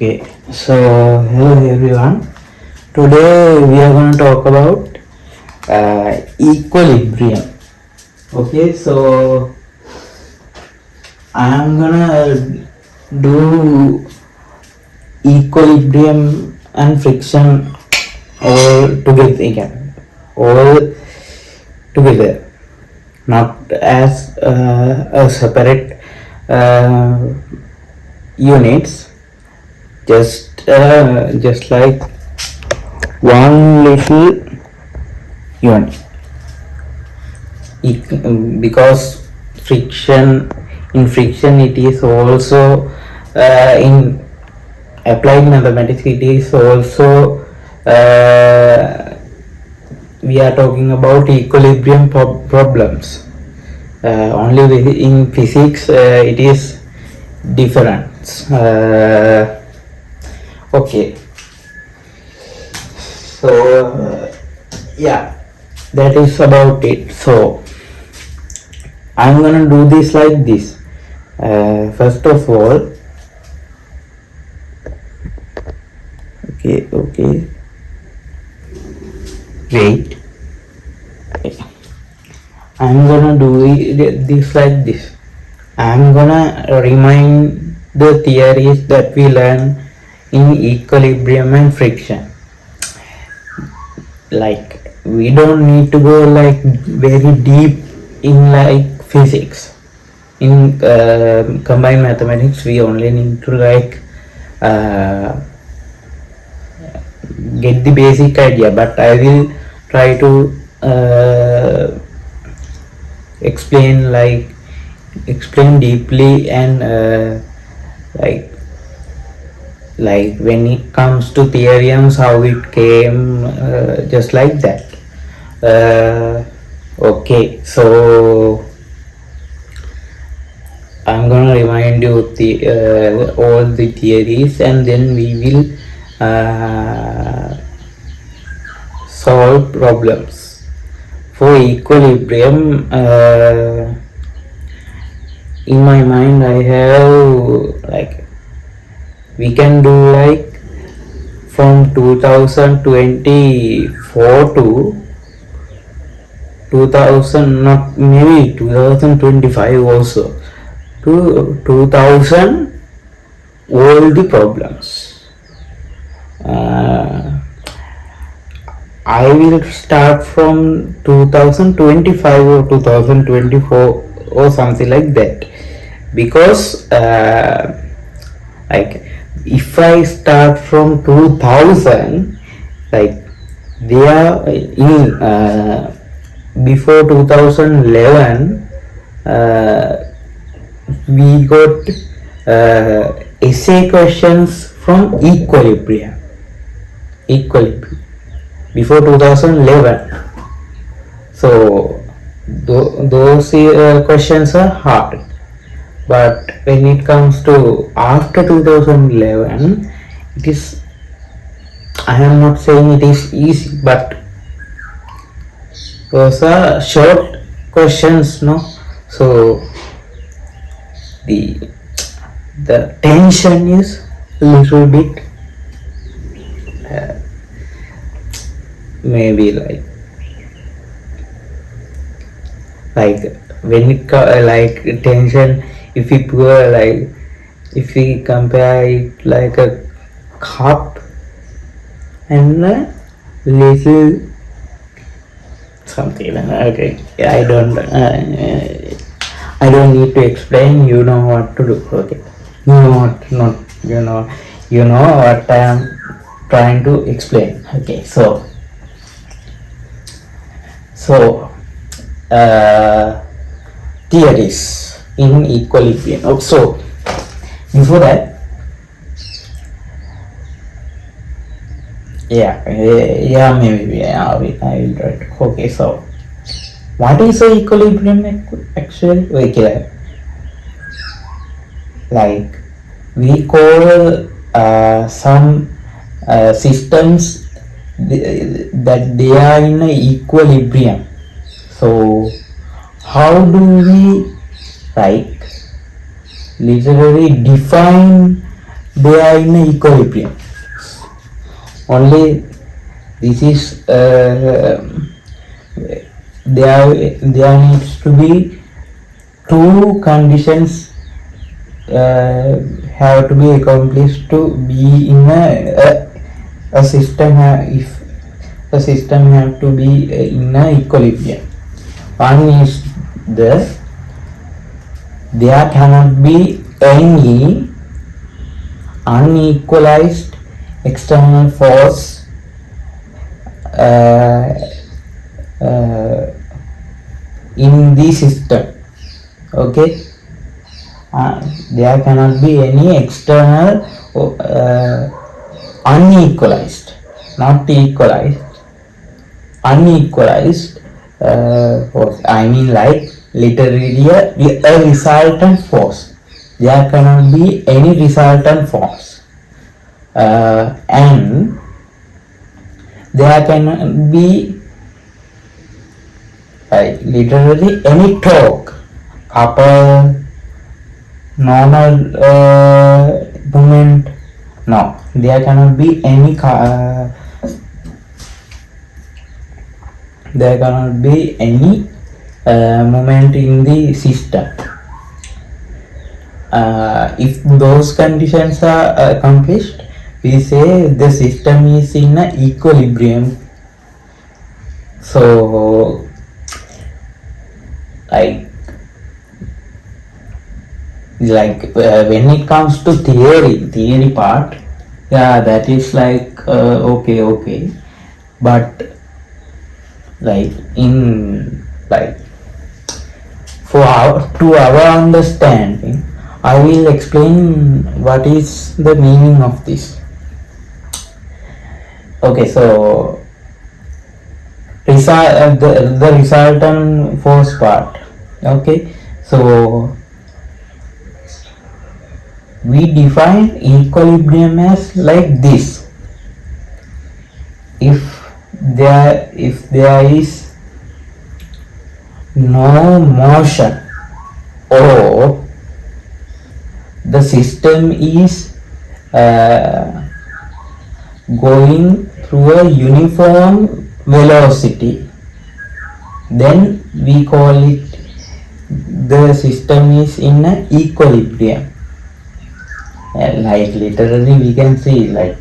Okay, so hello everyone. Today we are going to talk about equilibrium. Okay, so I am gonna do equilibrium and friction all together again, all together, not as a separate units. Just like one little unit, because in friction it is also in applied mathematics it is also we are talking about equilibrium problems. Only in physics it is different. Okay, so yeah, that is about it. So I'm gonna do this like this. First of all, okay, wait, I'm gonna do this like this. I'm gonna remind the theories that we learn in equilibrium and friction. Like, we don't need to go like very deep in like physics. In combined mathematics we only need to like get the basic idea, but I will try to explain deeply and like when it comes to theorems, how it came, just like that. Okay, so I'm gonna remind you all the theories, and then we will solve problems. For equilibrium, in my mind I have like, we can do like from 2024 to 2000, not maybe 2025 also, to 2000, all the problems. I will start from 2025 or 2024 or something like that, because like if I start from 2000, like they are in before 2011 we got essay questions from equilibrium before 2011. So those questions are hard. But when it comes to after 2011, it is, I am not saying it is easy, but those are short questions, no? So the tension is a little bit maybe like when it like tension, if we put if we compare it like a cup and a little something, okay, I don't need to explain, you know what to do. Okay, you know what I am trying to explain. Okay, so theories in equilibrium. So before that, maybe I will write. Okay, so what is a equilibrium actually? Okay, like we call some systems that they are in a equilibrium. So how do we like literally define they are in equilibrium. Only this is there needs to be two conditions have to be accomplished to be in a system. If the system have to be in a equilibrium, one is there cannot be any unequalized external force in the system. Okay, there cannot be any external unequalized, not equalized, unequalized force. I mean like literally a resultant force. There cannot be any resultant force, and there cannot be literally any torque, couple, normal movement. No, there cannot be any there cannot be any moment in the system. If those conditions are accomplished, we say the system is in a equilibrium. So like when it comes to theory part, yeah, that is like okay, but like in like to our understanding, I will explain what is the meaning of this. Okay, so the resultant force part. Okay, so we define equilibrium as like this. If there is no motion, or the system is going through a uniform velocity, then we call it the system is in a equilibrium. Like literally we can see, like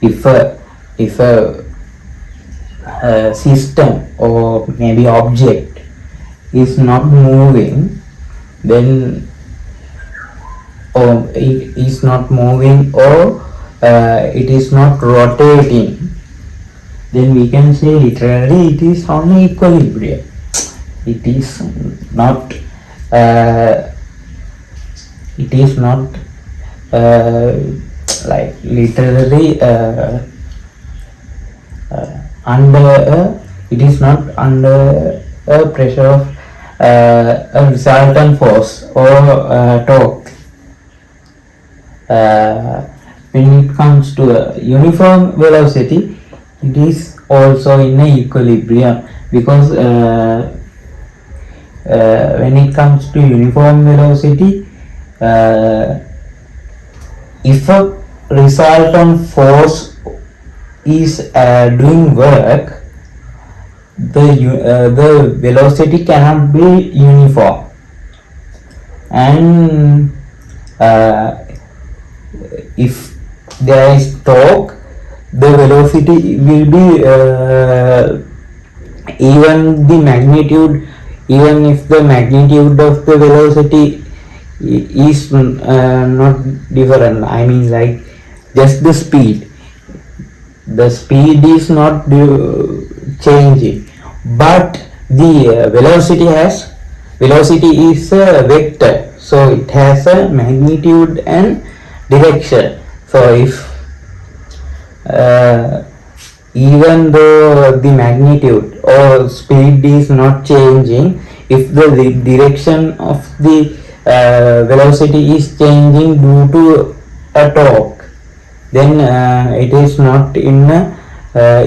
if a system or maybe object is not moving, then or it is not moving, or it is not rotating, then we can say literally it is on equilibrium. It is not like literally it is not under a pressure of a resultant force or torque. When it comes to a uniform velocity, it is also in a equilibrium, because when it comes to uniform velocity, if a resultant force is doing work, the velocity cannot be uniform, and if there is torque, the velocity will be even if the magnitude of the velocity is not different. I mean like just the speed is not changing, but the velocity is a vector, so it has a magnitude and direction. So if even though the magnitude or speed is not changing, if the direction of the velocity is changing due to a torque, then it is not in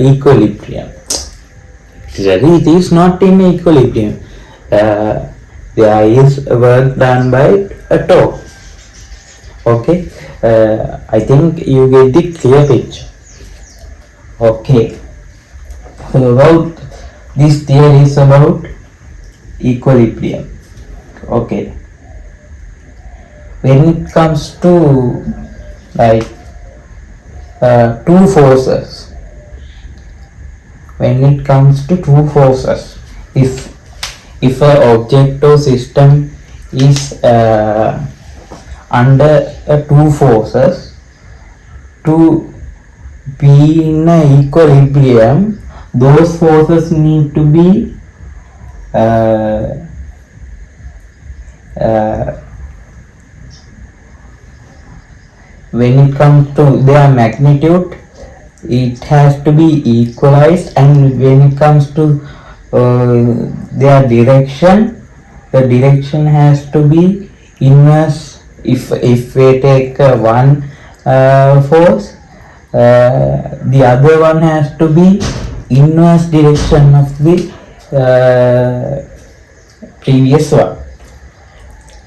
equilibrium. It is not in equilibrium. There is work done by a torque. Okay, I think you get the clear picture. Okay, so about this theory is about equilibrium. Okay, when it comes to like two forces, when it comes to two forces, if a object or system is under two forces, to be in a equilibrium, those forces need to be when it comes to their magnitude, it has to be equalized, and when it comes to their direction, the direction has to be inverse. If we take one force, the other one has to be inverse direction of the previous one,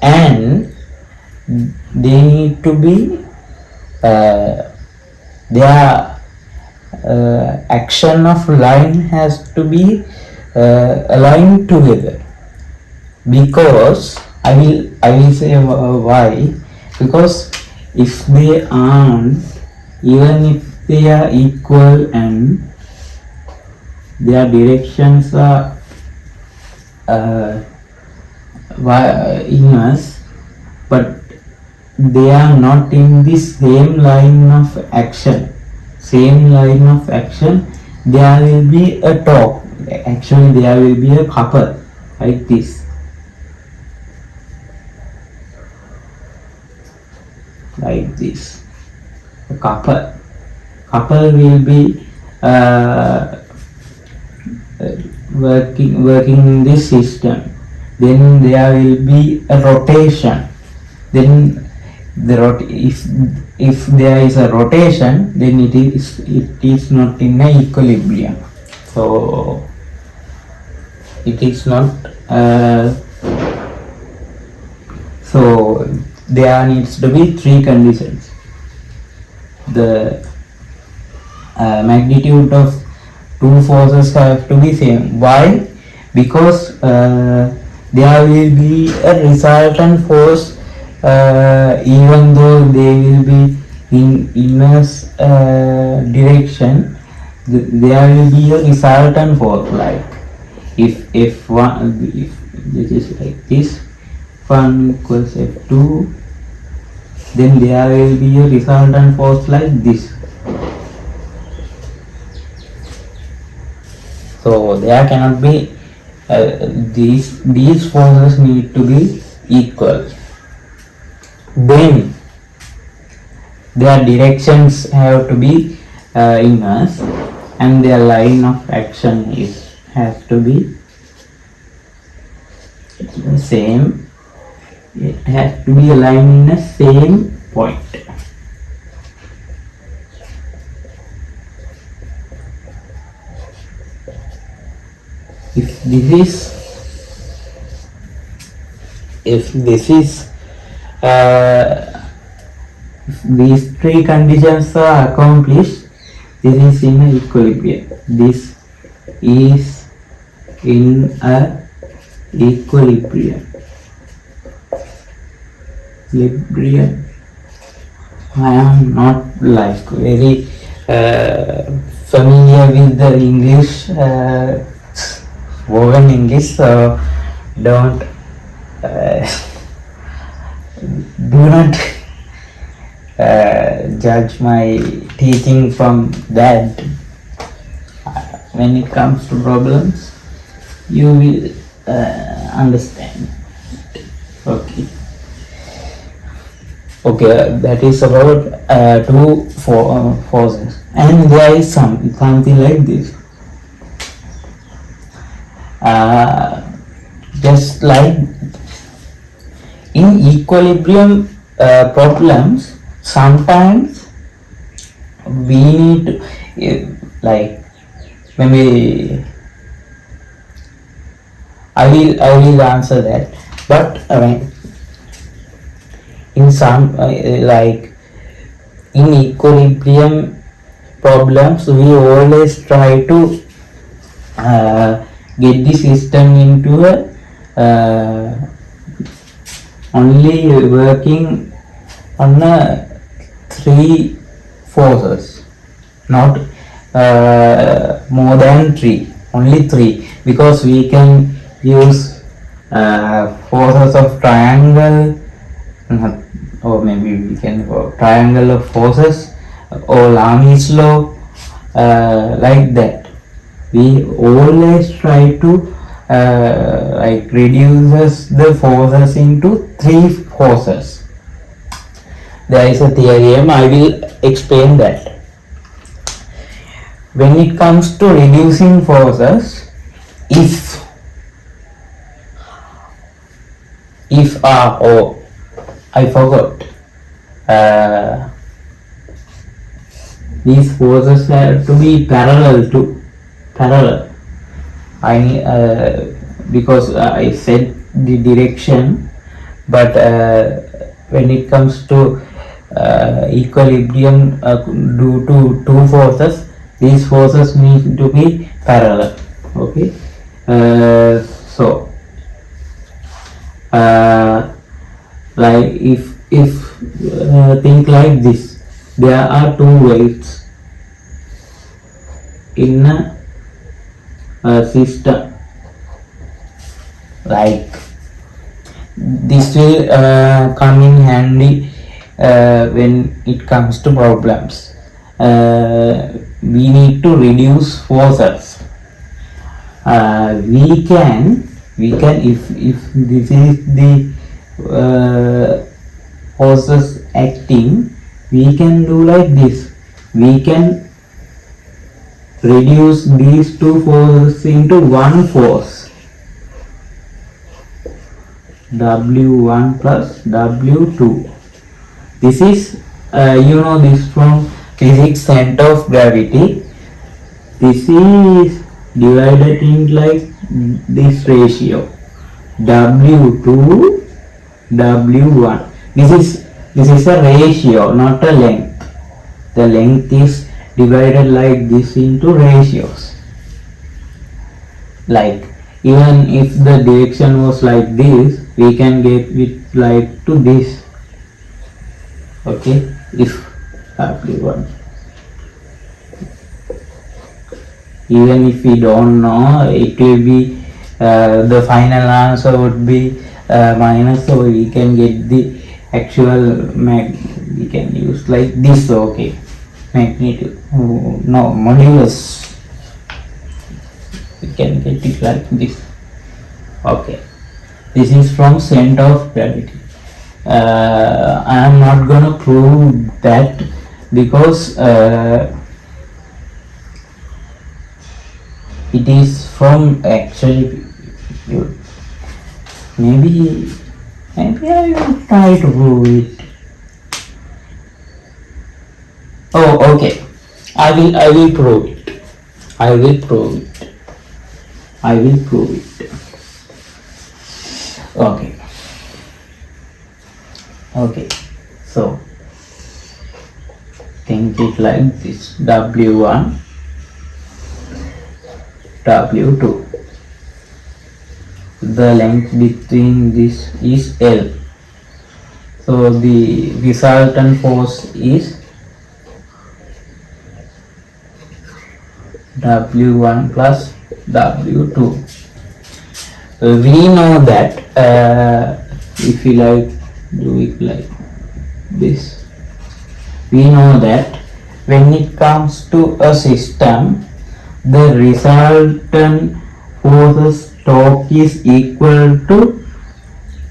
and they need to be their action of line has to be aligned together, because I will say why. Because if they aren't, even if they are equal and their directions are inverse, but they are not in the same line of action, there will be a talk. Actually, there will be a couple like this. Like this. A couple will be working in this system. Then there will be a rotation. Then if there is a rotation, then it is not in a equilibrium. So it is not. So there needs to be three conditions. The magnitude of two forces have to be same. Why? Because there will be a resultant force, even though they will be in inverse direction. There will be a resultant force. Like if this is like this, 1 equals F2, then there will be a resultant force like this. So there cannot be these forces need to be equal. Then their directions have to be inverse, and their line of action has to be the same. It has to be aligned in the same point. If these three conditions are accomplished, this is in a equilibrium. This is in a equilibrium. I am not like very familiar with the English, spoken English, so don't do not judge my teaching from that. When it comes to problems, you will understand. Okay. Okay, that is about two forces, and there is something like this. Just like in equilibrium problems, sometimes we need to, like when we, I will answer that, but in some like in equilibrium problems, we always try to get the system into a only working on three forces, not more than three, only three, because we can use forces of triangle, or maybe we can go triangle of forces or Lami's law, like that. We always try to like reduces the forces into three forces. There is a theorem, I will explain that. When it comes to reducing forces, if oh, I forgot, these forces have to be parallel. Because I said the direction, but when it comes to equilibrium due to two forces, these forces need to be parallel. Okay, so like if think like this, there are two weights in a system, like this will come in handy when it comes to problems. We need to reduce forces. We can if this is the forces acting, we can do like this. We can reduce these two forces into one force, W1 plus W2. This is you know this from physics, center of gravity. This is divided in like this ratio, W2 W1. This is a ratio, not a length. The length is divided like this into ratios. Like even if the direction was like this, we can get it like to this. Okay, if W1. Even if we don't know, it will be the final answer would be minus, so we can get the actual we can use like this. Okay, magnitude, no, modulus, we can get it like this. Okay, this is from center of gravity. I am not gonna prove that because it is from actually, maybe I will try to prove it. Oh, okay. I will prove it. I will prove it. Okay. So think it like this: W1, W2. The length between this is L. So the resultant force is W1 plus W2. We know that if you like do it like this, we know that when it comes to a system, the resultant forces torque is equal to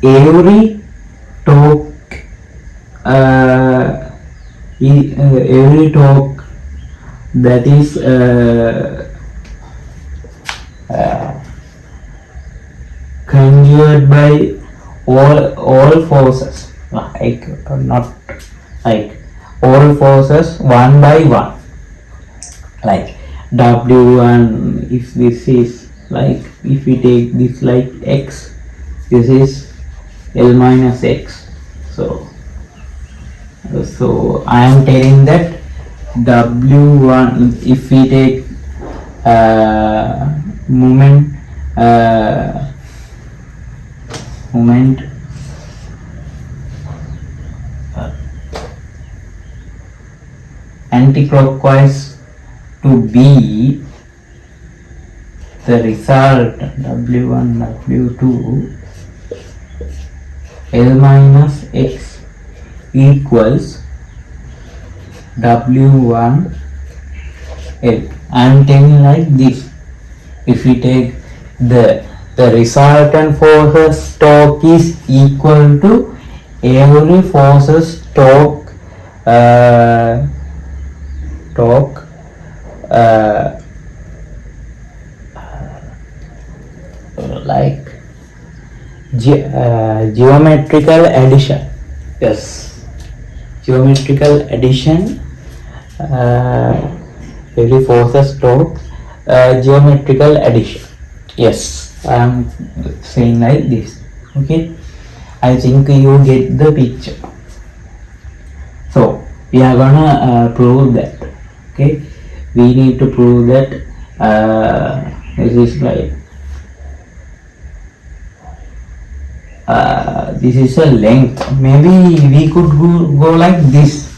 every torque that is conjured by all forces, like not like all forces one by one, like W1, if this is like, if we take this like x, this is L minus x, so So I am telling that W1, if we take moment anti-clockwise to B, the result W1 W2 L minus X equals W1 L. I am telling like this. If we take the resultant forces torque is equal to every forces torque like geometrical addition. Yes, geometrical addition, every forces torque, geometrical addition. Yes, I am saying like this. Okay, I think you get the picture. So we are gonna prove that. Okay, we need to prove that this is like this is a length. Maybe we could go like this.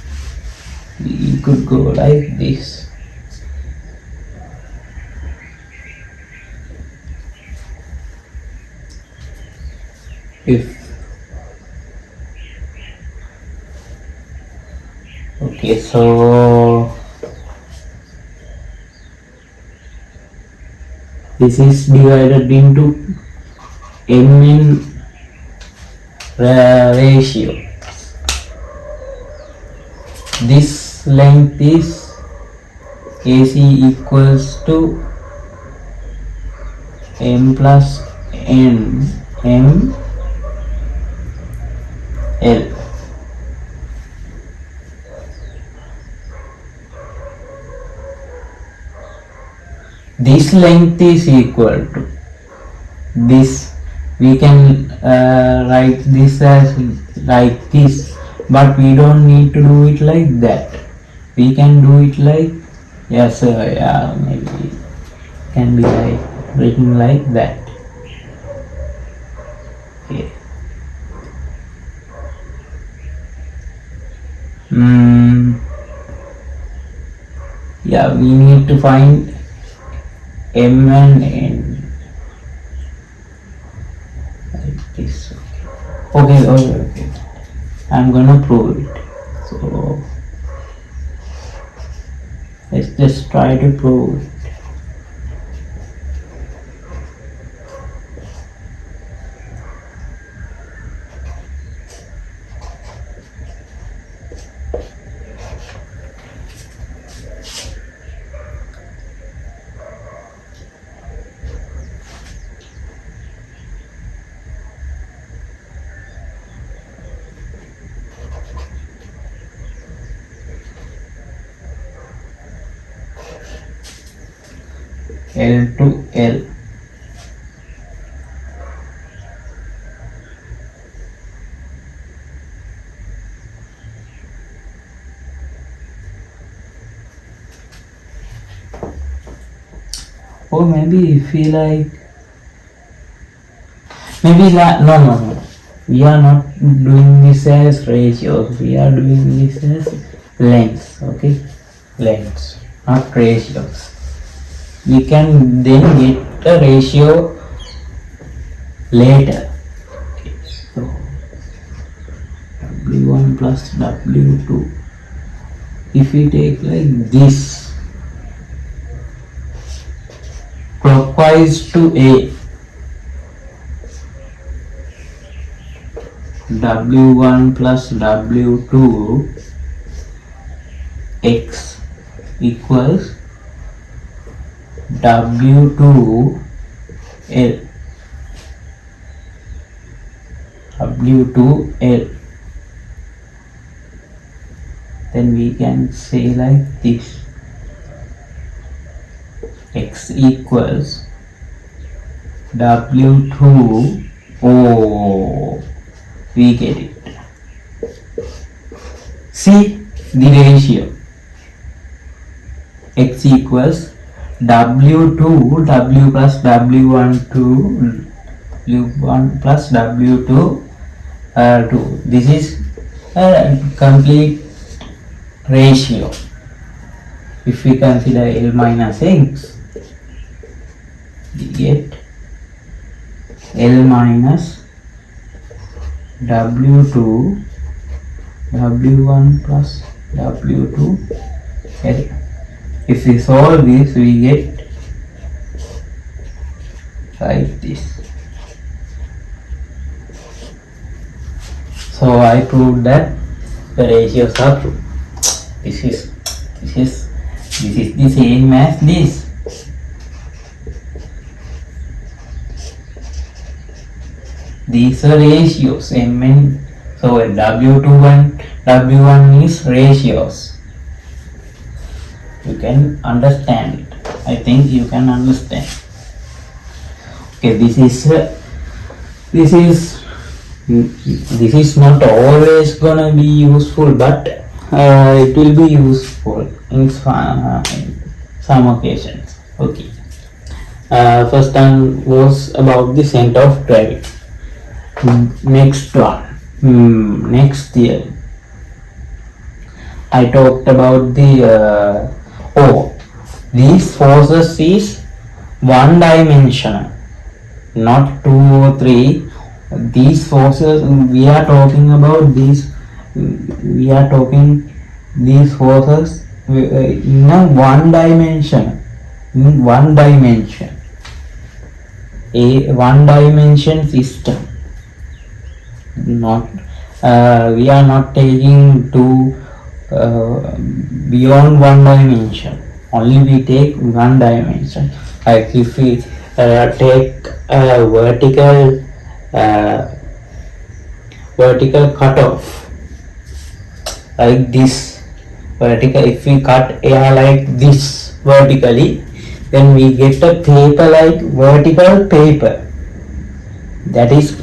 We could go like this. Okay, so this is divided into mn ratio. This length is AC equals to m plus n m L. This length is equal to this. We can write this as like this, but we don't need to do it like that. We can do it like, yes, yeah, maybe can be like written like that. Okay. Yeah, we need to find m and n. This. Okay. I'm gonna prove it. So let's just try to prove it. L to L. Or maybe if we like, maybe no. We are not doing this as ratios. We are doing this as lengths. Okay, lengths, not ratios. We can then get a ratio later. Okay, so W1 plus W2. If we take like this, clockwise to A, W1 plus W2 X equals W2 L. Then we can say like this. X equals W2 O. We get it. See the ratio. X equals W2 W plus W1 to W1 plus W2 2. This is a complete ratio. If we consider L minus X, we get L minus W2 W1 plus W2 L. If we solve this, we get like this. So I proved that the ratios are true. This is the same as this. These are ratios. Mn. So W2 and W1 is ratios. You can understand it. I think you can understand. Okay, this is not always gonna be useful, but it will be useful in some occasions. Okay. First one was about the center of gravity. Next one. Next year, I talked about the these forces is one dimensional, not 2 or 3. These forces we are talking about these forces in a one dimension, a one dimension system. Not we are not taking to beyond one dimension. Only we take one dimension. Like if we take a vertical cutoff like this vertical, if we cut air like this vertically, then we get a paper like vertical paper. That is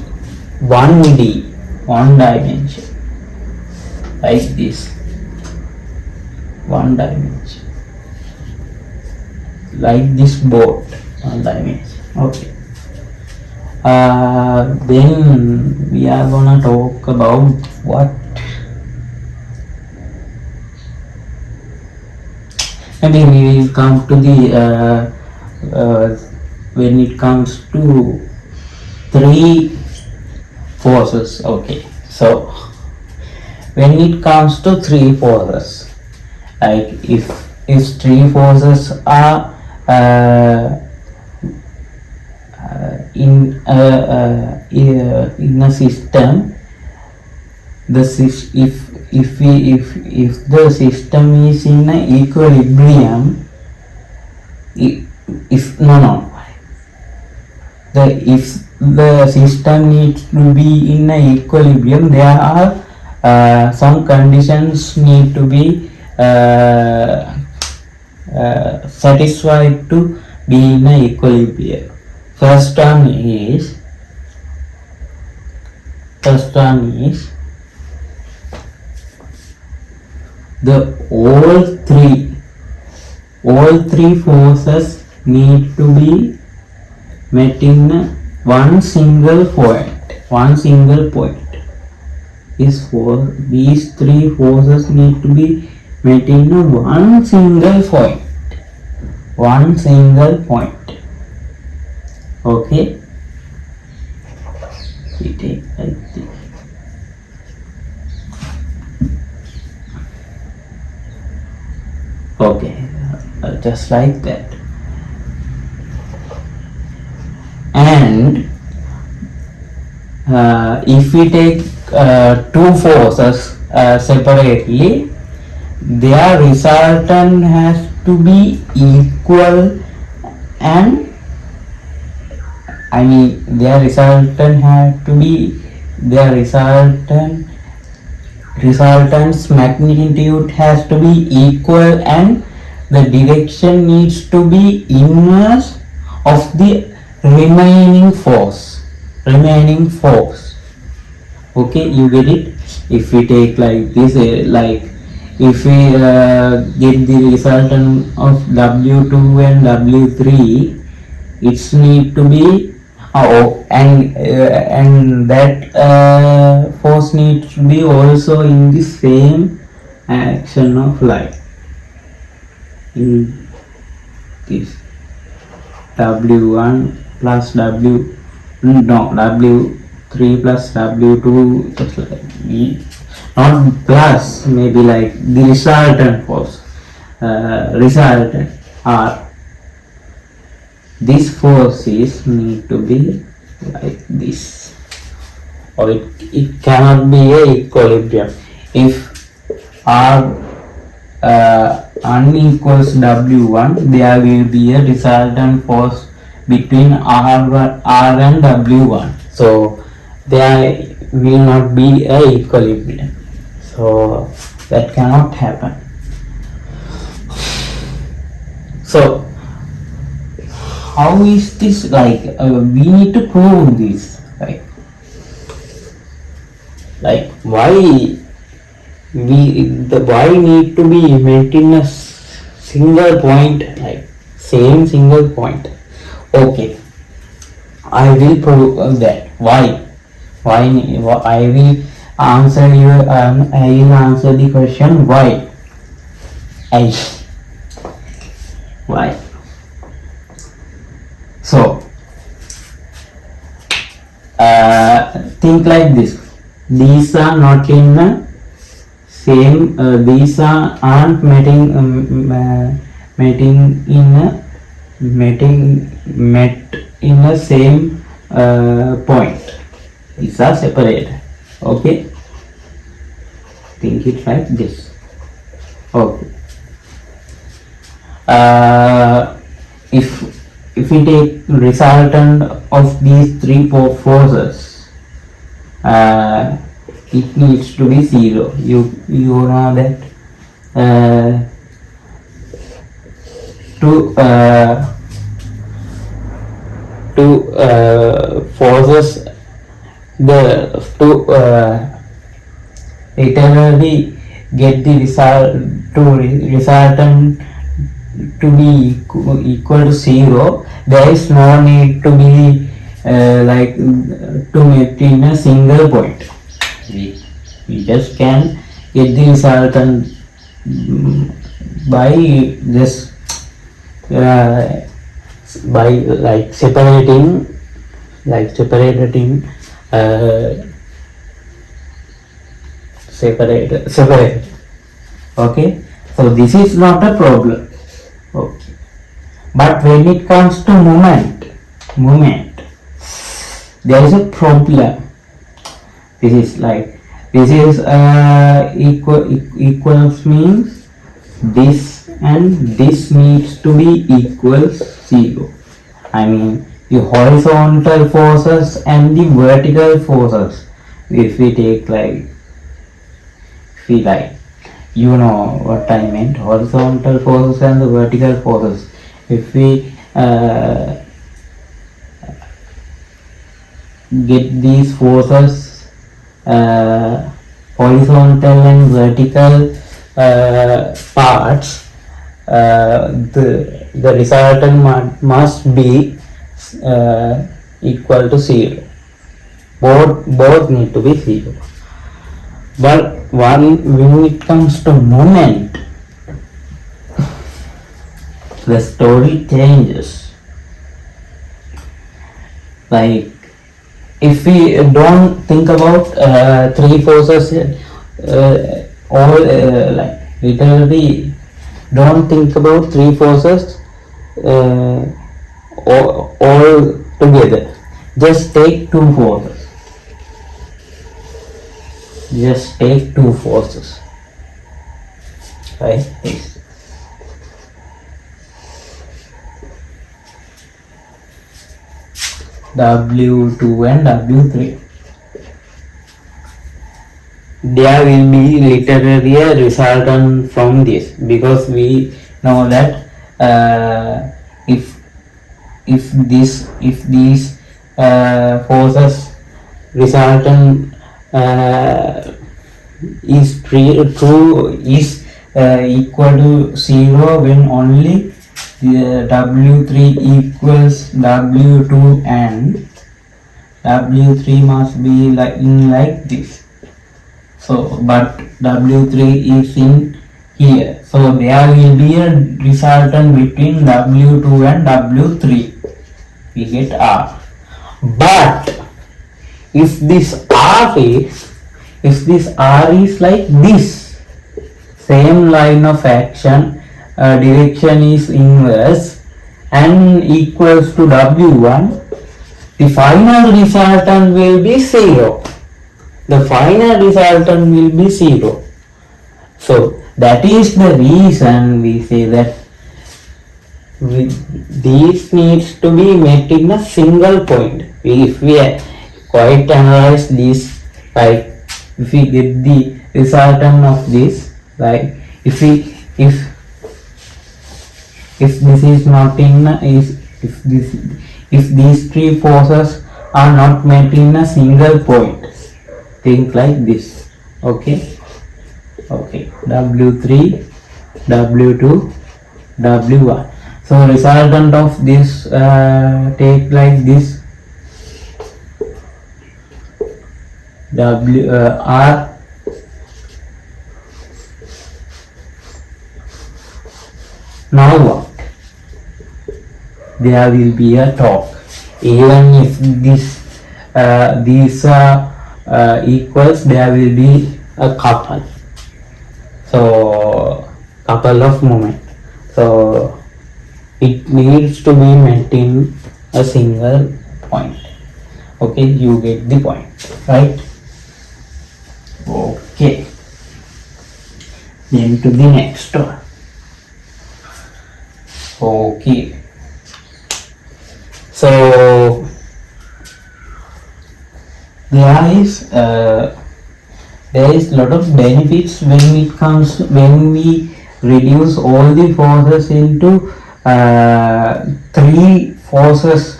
1D, one dimension, like this, one dimension, like this board, one dimension. Okay. Then we are gonna talk about what? Maybe we will come to the when it comes to 3 forces. Okay, so when it comes to 3 forces, like if 3 forces are in a system, if the system is in an equilibrium, if the system needs to be in an equilibrium, there are some conditions need to be satisfied to be in an equilibrium. First one is the all three forces need to be met in one single point. These 3 forces need to be met in one single point. Okay, we take like this. Okay, just like that. And if we take 2 forces separately, their resultant has to be equal, and their resultant's magnitude has to be equal, and the direction needs to be inverse of the remaining force. Okay, you get it? if we take like this, like if we get the resultant of W2 and W3, it's need to be and that force needs to be also in the same action of light, in this W1 plus W3 plus W2, just like not plus, maybe like the resultant force, resultant R. This forces need to be like this, or it cannot be a equilibrium. If R unequals W1, there will be a resultant force between R and W1. So there will not be a equilibrium. So that cannot happen. So how is this, like we need to prove this, like why why need to be maintain a single point, like same single point. Okay, I will prove that. Why I will answer you. I will answer the question why. Why? So think like this. These are not in the same. These aren't meeting met in the same point. These are separated. Okay. Think it like this. Okay. If we take resultant of these three forces, it needs to be zero. You know that two forces, the two literally get the resultant to be equal to zero. There is no need to be like to make in a single point. We just can get the resultant by just by like separating separate. Okay, so this is not a problem. Okay, but when it comes to moment, there is a problem. This is equals means this and this needs to be equals zero. I mean the horizontal forces and the vertical forces. If we take you know what I meant, horizontal forces and the vertical forces. If we get these forces, horizontal and vertical parts, the resultant must be equal to zero. Both need to be zero. But when it comes to moment, the story changes. Like if we don't think about three forces, all like literally don't think about three forces all together. Just take two forces. Just take two forces, right? W2 and W3. There will be literally a resultant from this, because we know that if these forces resultant is true is equal to 0 when only the W3 equals W2 and W3 must be like this. So but W3 is in here, so there will be a resultant between W2 and W3. We get R. But if this R is like this, same line of action, direction is inverse and equals to W1, the final resultant will be 0. The final resultant will be 0. So that is the reason we say that these needs to be met in a single point. If we quite analyze this, like if we get the resultant of this, like if this is not in if these three forces are not met in a single point, think like this. Okay, W3, W2, W1. So resultant of this take like this, R. Now what? There will be a torque. Even if these are equals, there will be a couple. So couple of moment. So it needs to be met in a single point. Okay, you get the point, right? Okay, then to the next one. Okay, so there is lot of benefits when we reduce all the forces into three forces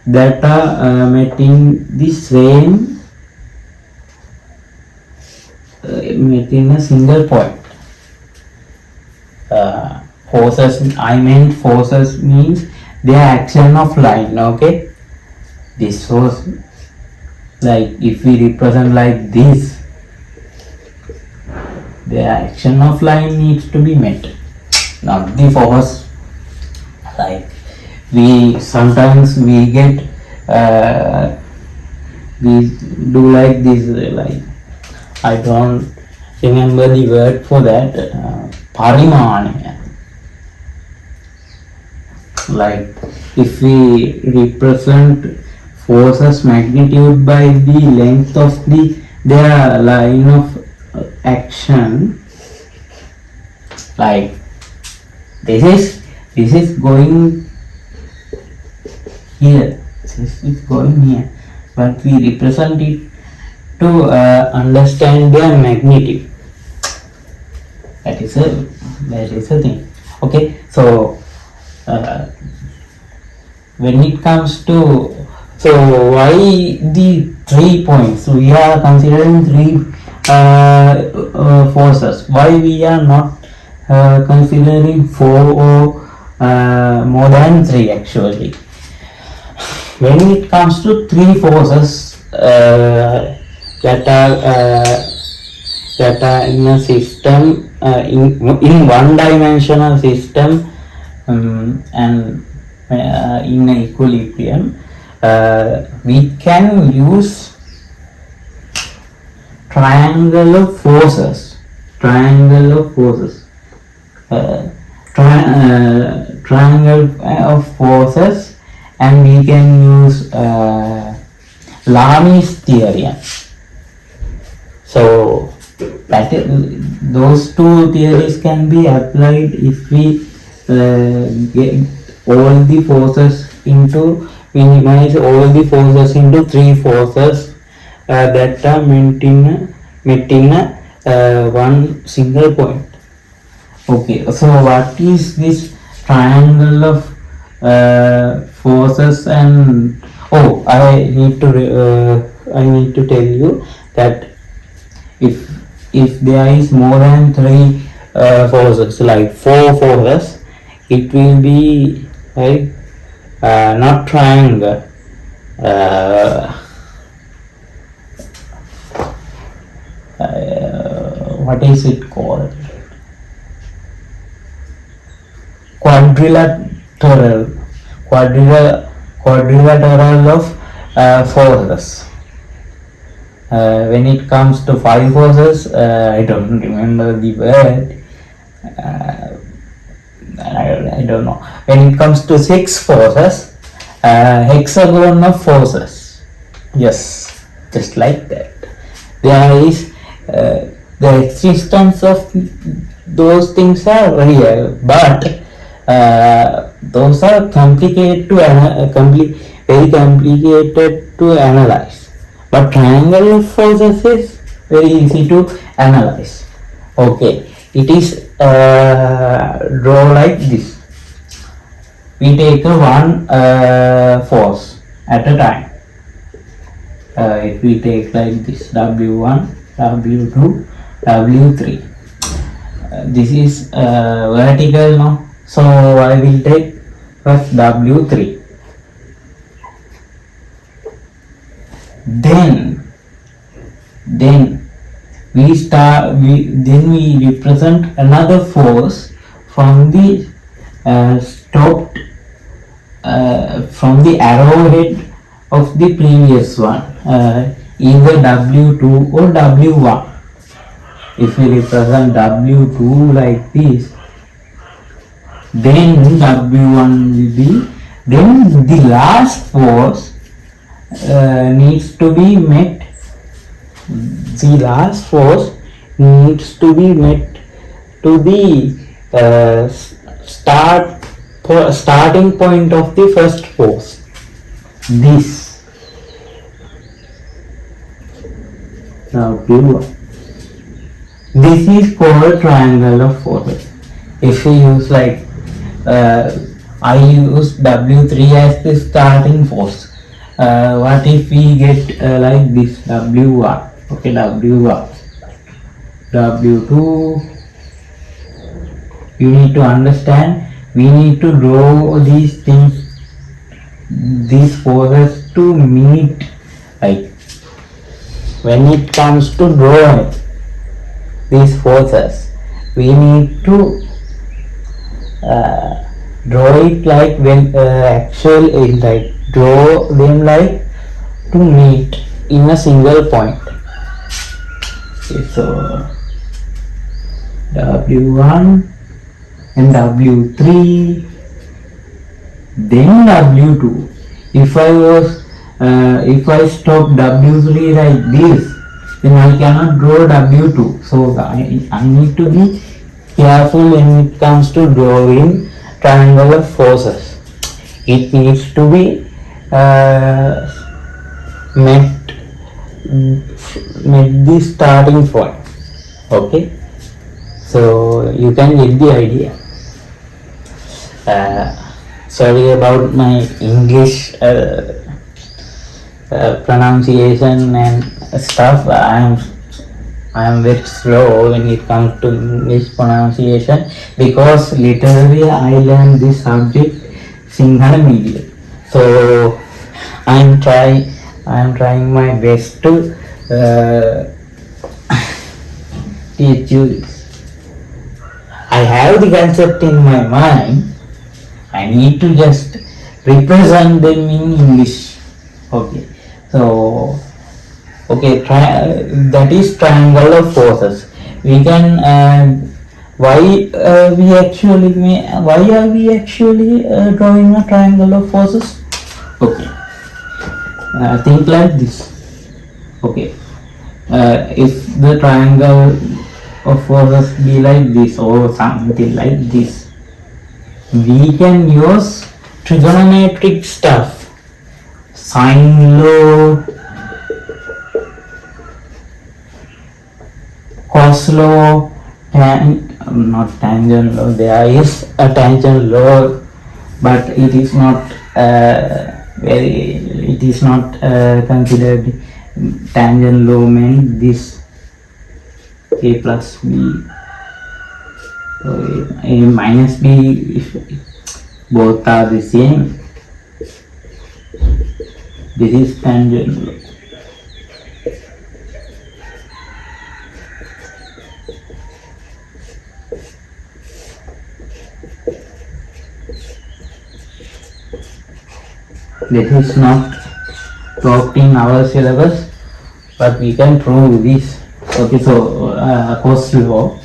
that are met in the same met in a single point. Forces means their action of line. Okay, this was like if we represent like this, their action of line needs to be met, not the force. Like we sometimes we get we do like this, like I don't remember the word for that, parimana. Like if we represent forces magnitude by the length of their line of action, like this is going here, this is going here, but we represent it to understand their magnitude. That is a thing. Okay, so when it comes to, so why the 3 points? We are considering 3 forces. Why we are not considering 4 or more than 3 actually? When it comes to 3 forces that are in a system, in one dimensional system, and in equilibrium, we can use triangle of forces, triangle of forces, and we can use Lami's theorem. So that is, those two theories can be applied if we get all the forces into, minimize all the forces into 3 forces that are met in one single point. Okay, so what is this triangle of forces? And I need to tell you that if if there is more than three forces, like four forces, it will be like not triangle. What is it called? Quadrilateral of forces. When it comes to five forces, I don't remember the word. I don't know. When it comes to six forces, hexagon of forces. Yes, just like that. There is the existence of those things are real, but those are complicated to very complicated to analyze. But triangle of forces is very easy to analyze. Okay, it is draw like this. We take one force at a time. If we take like this, W1, W2, W3. This is vertical now, so I will take first W3. Then we represent another force from the from the arrowhead of the previous one, either W2 or W1. If we represent W2 like this, then W1 will be, then the last force needs to be met. The last force needs to be met to the starting point of the first force. This W1. This is called triangle of forces. If we use like I use W3 as the starting force. What if we get like this W1? Okay, W1, W2. You need to understand. We need to draw these things, these forces to meet. Like when it comes to drawing these forces, we need to draw it like when like draw them like to meet in a single point. Okay, so W1 and W3, then W2. If I stop W3 like this, then I cannot draw W2. So I need to be careful when it comes to drawing triangle of forces. It needs to be met the starting point. Okay, so you can get the idea. Sorry about my English pronunciation and stuff. I am very slow when it comes to English pronunciation, because literally I learned this subject Sinhala medium. So I am trying my best to teach you this. I have the concept in my mind. I need to just represent them in English. Okay, so okay, that is triangle of forces. We can why are we actually drawing a triangle of forces? Okay, think like this. Okay, if the triangle of forces be like this or something like this, we can use trigonometric stuff, sine law, cos law, not tangent law. There is a tangent law, but it is not considered tangent law meant this. a plus b, so a minus b, if both are the same, this is tangent law. This is not taught in our syllabus, but we can prove this. Okay, so Cos law,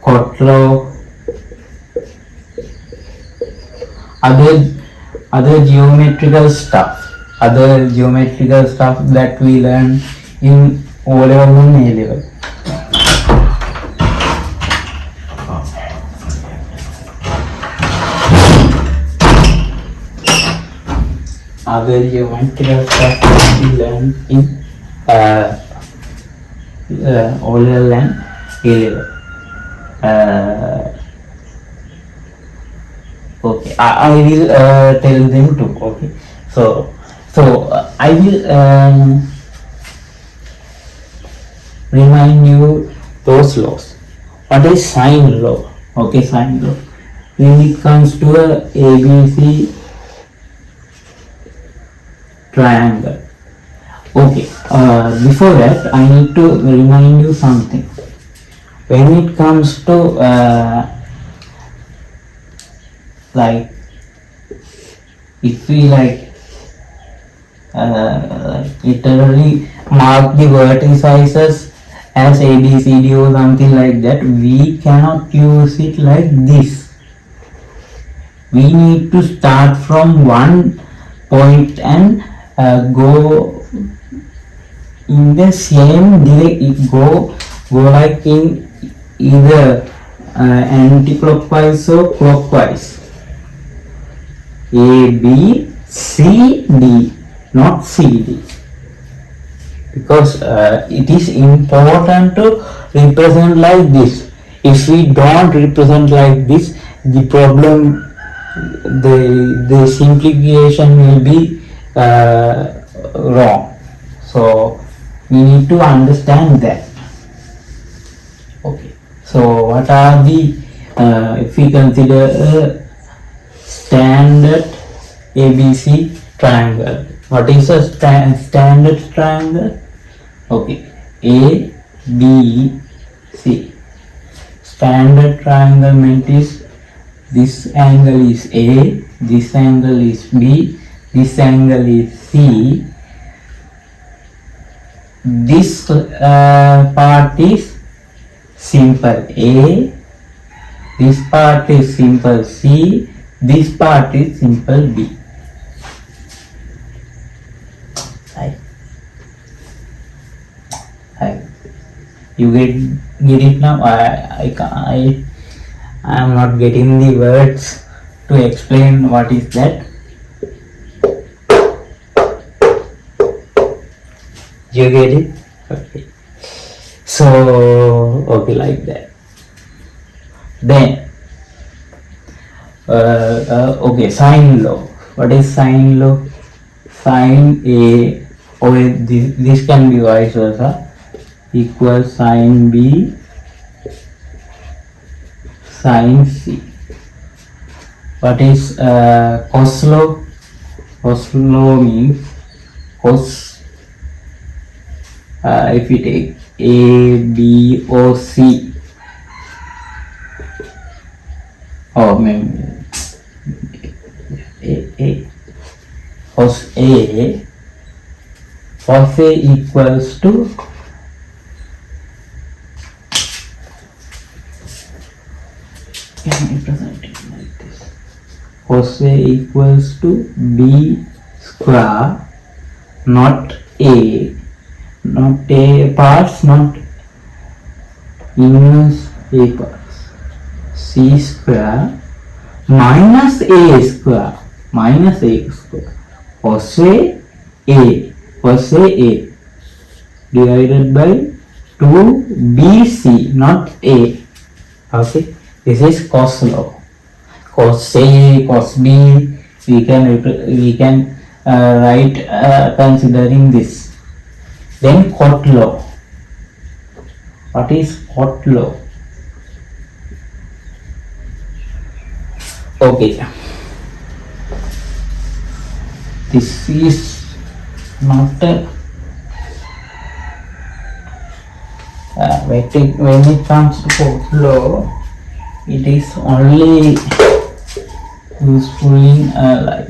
Cot law, other geometrical stuff that we learn in O level and A level. Other geometrical stuff that we learn in O level and A level. Okay, I will tell them too. Okay, so I will remind you those laws. What is sine law? Okay, sine law. When it comes to a ABC triangle. Okay, before that I need to remind you something. When it comes to like, if we literally mark the vertices as A, B, C, D or something like that, we cannot use it like this. We need to start from one point and go in the same direction, go like in either anti-clockwise or clockwise. A, B, C, D, not C, D. Because it is important to represent like this. If we don't represent like this, the problem, the simplification will be wrong. So we need to understand that. Okay. So what are the, if we consider standard ABC triangle. What is a standard triangle? Okay, A, B, C. Standard triangle meant is this angle is A, this angle is B, this angle is C. This part is simple A, this part is simple C, this part is simple B. You get it now? I am not getting the words to explain what is that. You get it? Okay. So okay, like that. Then okay, sine law. What is sine law? Sine A, or this can be vice versa, equals sine B sine C. What is cos law? Cos law means cos, if we take A, B or C, or maybe cos A equals to represent it like this. Cos A equals to B square, not A parts, not inverse A parts. C square minus A square, cos A divided by 2BC, not A. Okay. This is cos law. Cos A, cos B, we can write considering this. Then cot law. What is cot law? Okay, this is not a when it comes to cot law, it is only useful in like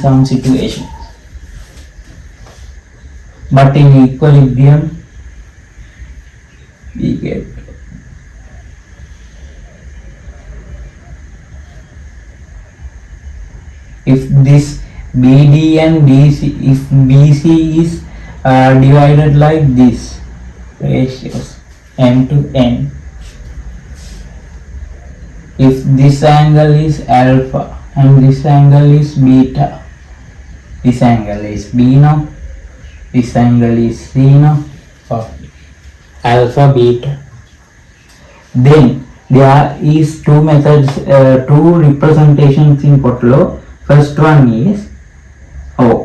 some situations, but in equilibrium we get if this BD and BC, if BC is divided like this ratios n to n, if this angle is alpha and this angle is beta, this angle is B now, this angle is C now, or alpha beta, then there is two methods, two representations in cot law. First one is,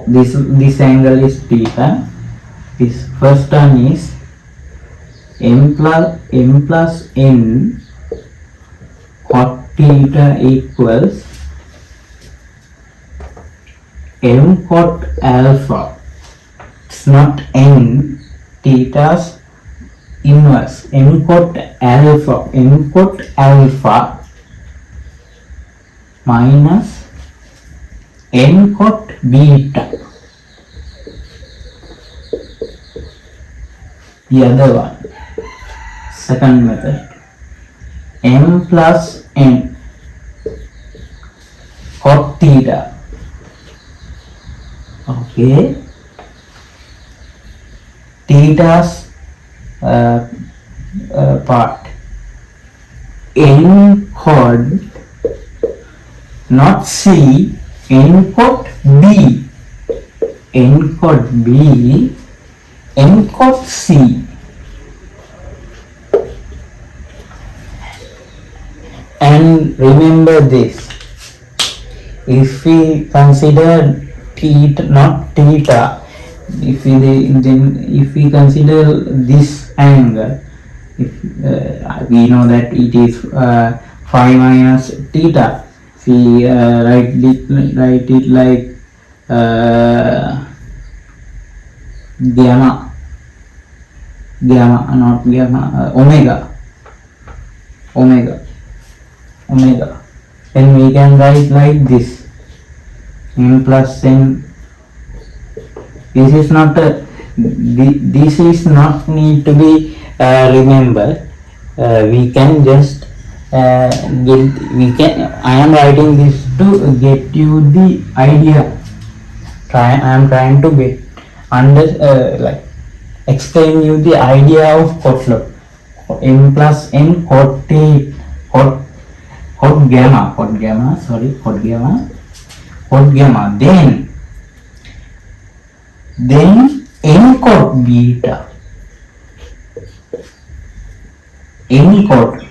this angle is theta. This first one is m plus n cot theta equals m cot alpha. It's not n, theta's inverse, m cot alpha minus n cot beta. The other one, second method, m plus n cot theta. Okay, theta's part, n cot, not C, n cot B, n cot B, n cot C. And remember this, if we consider theta, not theta, if we consider this angle, if we know that it is phi minus theta, if we write it like omega, then we can write like this, m plus n. This is not need to be remembered. We can just I am writing this to get you the idea. I am trying to get explain you the idea of cot law. M plus n cot gamma. Then n cot beta. N cot,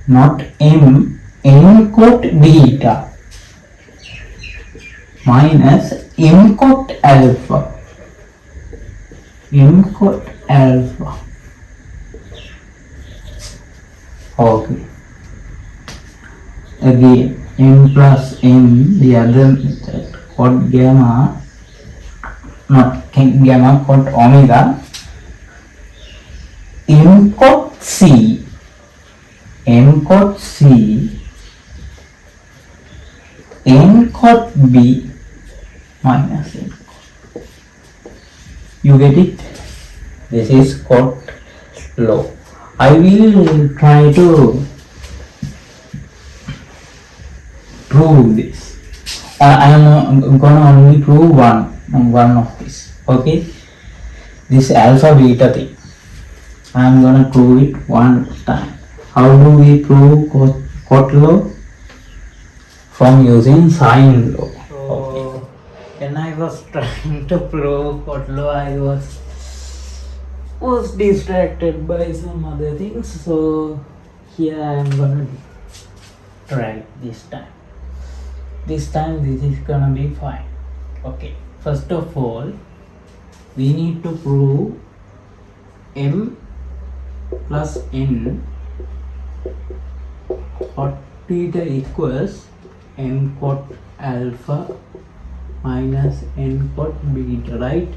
not m, n cot beta minus m cot alpha. Okay. Again, m plus n, the other method, cot gamma, not gamma, cot omega, m cot C, n cot B minus n. You get it? This is cot law. I will try to prove this. I am gonna only prove one of this. Okay, this alpha beta thing, I am gonna prove it one time. How do we prove cot law? From using sine law. Okay. When I was trying to prove cot law, I was distracted by some other things, so here I am gonna try this time. This time this is gonna be fine. Okay, first of all we need to prove m plus n cot theta equals m cot alpha minus n cot beta, right?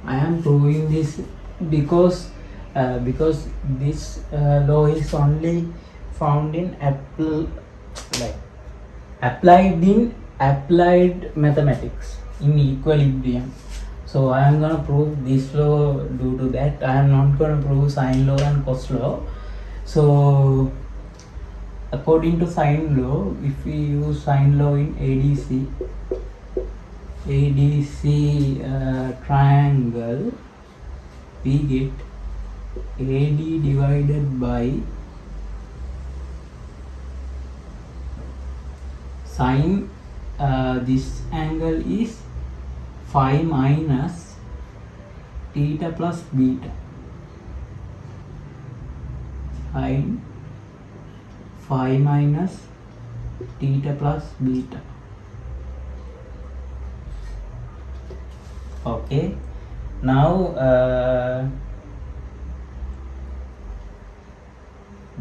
I am proving this because this law is only found in applied mathematics in equilibrium. So I am gonna prove this law due to that. I am not gonna prove sine law and cos law. So according to sine law, if we use sine law in ADC triangle, we get AD divided by sine, this angle is phi minus theta plus beta, sine phi minus theta plus beta. Okay, now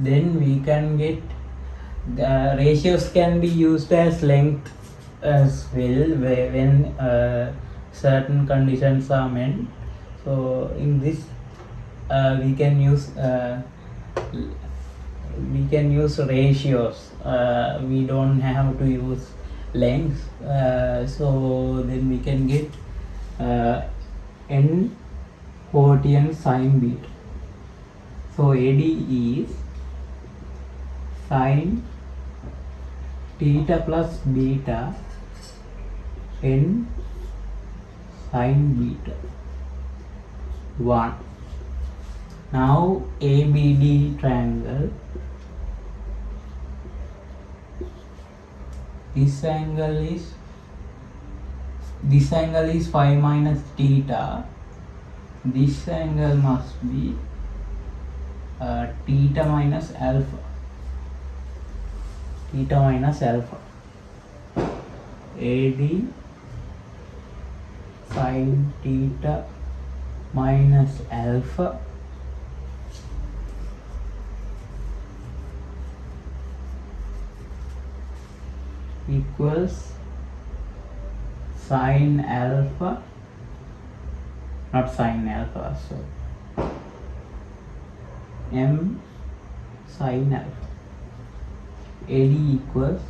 then we can get the ratios can be used as length as well when certain conditions are met. So in this we can use ratios. We don't have to use lengths. So then we can get n quotient sine beta. So AD is sine theta plus beta n sine beta 1. Now ABD triangle, this angle is phi minus theta. This angle must be theta minus alpha. AD sin theta minus alpha equals sin alpha, not sin alpha, so m sin alpha. AD equals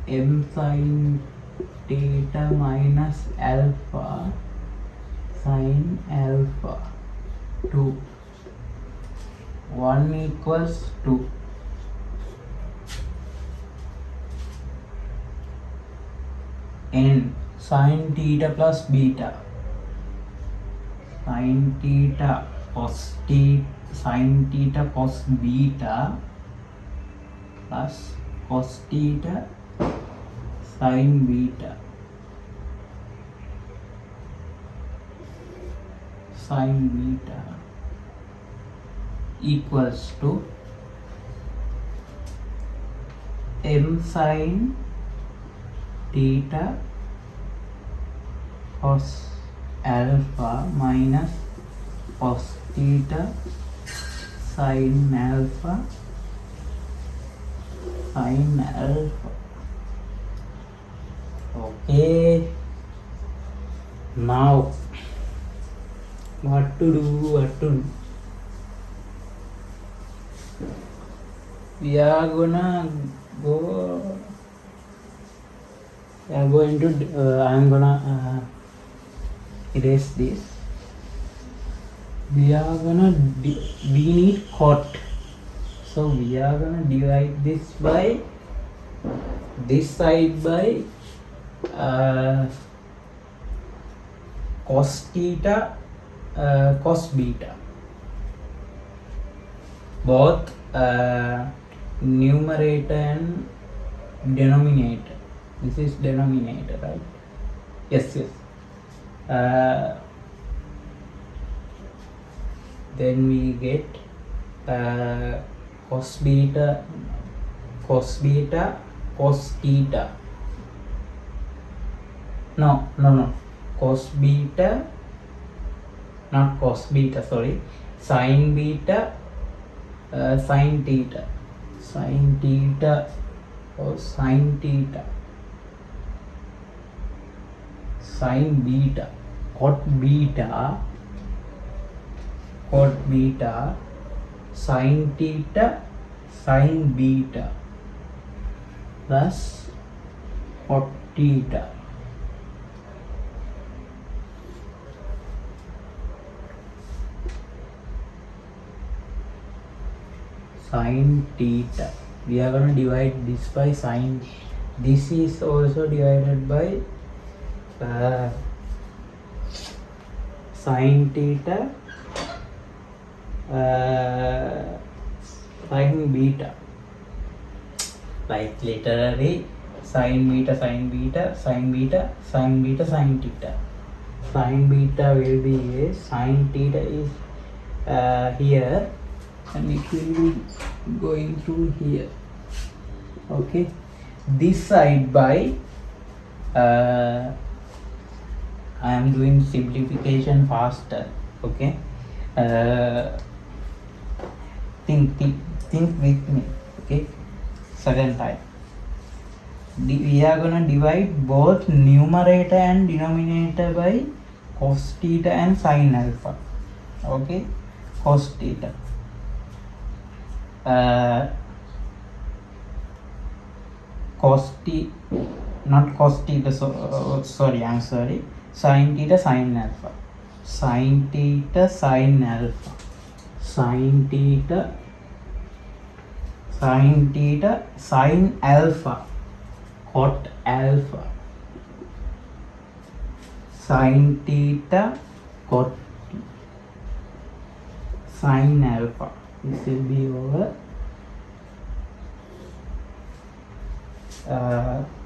m sin theta minus alpha sin alpha 2. 1 equals 2. N sin theta plus beta, sin theta cos beta plus cos theta sin beta equals to m sin theta cos alpha minus cos theta sin alpha. Okay, now what to do? We are gonna go. I'm gonna erase this. We need cot. So we are gonna divide this by this side by cos theta, cos beta. Both numerator and denominator. This is denominator, right? Yes. Then we get cos beta, cos beta, cos theta. No, cos beta, not cos beta, sorry, sin beta, sin theta, sin theta or sin theta, sin beta, cot beta, sin theta, sin beta plus cot theta. Sin theta, we are going to divide this by sin. This is also divided by sin theta, sin beta, like literally sin beta, sin beta, sin beta, sin beta, sin theta. Sin beta will be sin theta is here, and it will be going through here. Okay, this side by I am doing simplification faster. Okay, think with me. Okay, second time we are gonna divide both numerator and denominator by cos theta and sin alpha. Okay, cos theta, cos theta, not cos theta, I'm sorry, sin theta, sin alpha, sin theta, sin alpha, sin theta, sin theta, sin alpha, cot alpha, sin theta, cot sin alpha. This will be over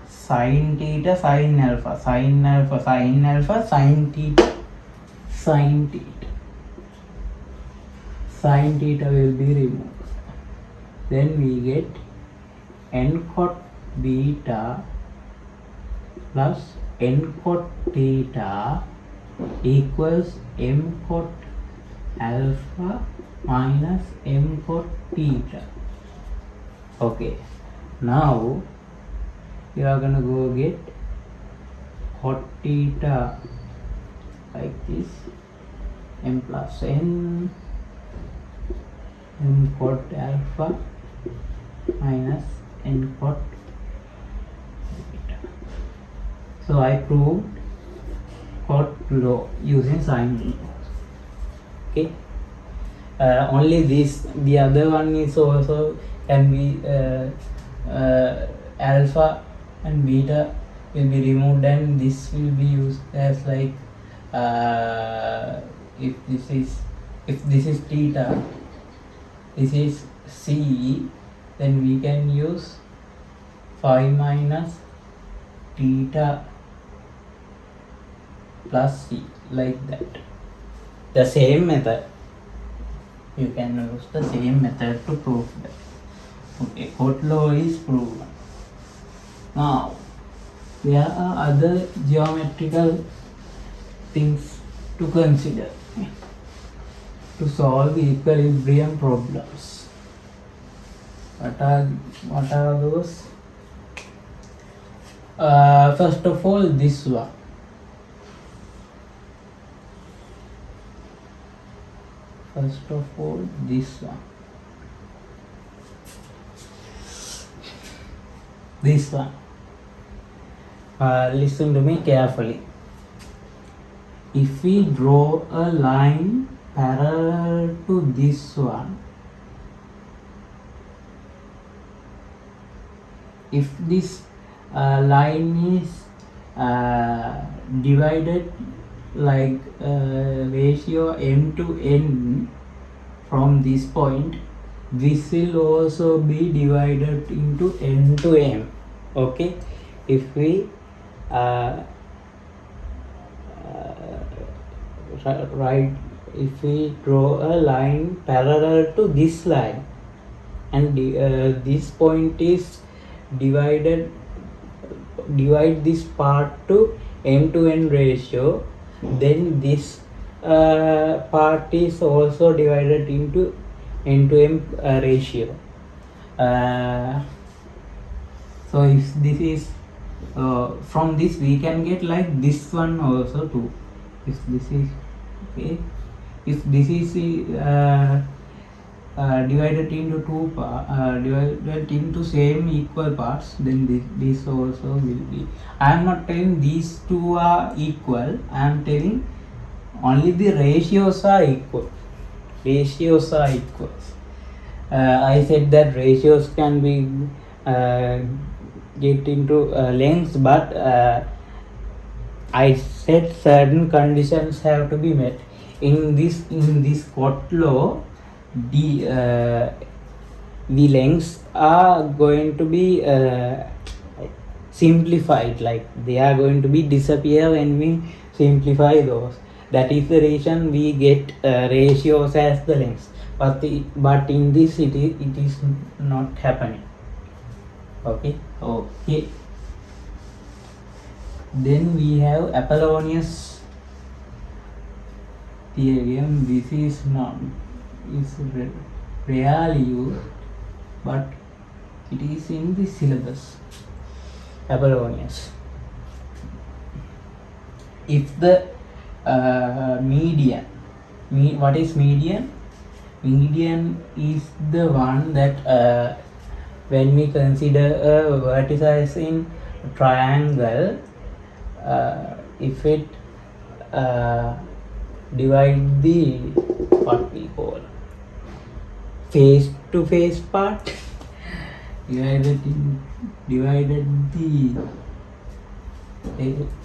sin theta, sin alpha, sin alpha, sin alpha, sin theta, sin theta. Sin theta will be removed. Then we get n cot beta plus n cot theta equals m cot alpha minus m cot theta. Okay, now you are gonna go get cot theta like this, m plus n, m cot alpha minus n cot theta. So I proved cot law using sine law. Okay, only this, the other one is also can be alpha and beta will be removed, and this will be used as like if this is theta, this is c, then we can use phi minus theta plus c, like that. The same method, you can use the same method to prove that. Okay, cot law is proven. Now there are other geometrical things to consider to solve equilibrium problems. What are those? First of all, this one. First of all, this one. This one. Listen to me carefully. If we draw a line parallel to this one, if this line is divided like ratio m to n from this point, this will also be divided into n to m. Okay, if we if we draw a line parallel to this line, and this point is divide this part to m to n ratio, then this part is also divided into n to m ratio. So if this is from this we can get like this one also too. If this is okay, if this is divided into divided into same equal parts, then this also will be. I am not telling these two are equal, I am telling only the ratios are equal. Ratios are equal. I said that ratios can be get into lengths, but I said certain conditions have to be met. In this court law, the lengths are going to be simplified, like they are going to be disappear when we simplify those. That is the reason we get ratios as the lengths, but in this it is not happening. Okay. Then we have Apollonius theorem. This is rarely used, but it is in the syllabus. Apollonius. If the median, what is median? Median is the one that when we consider a vertices in a triangle, if it divide the what we call face to face part, divided the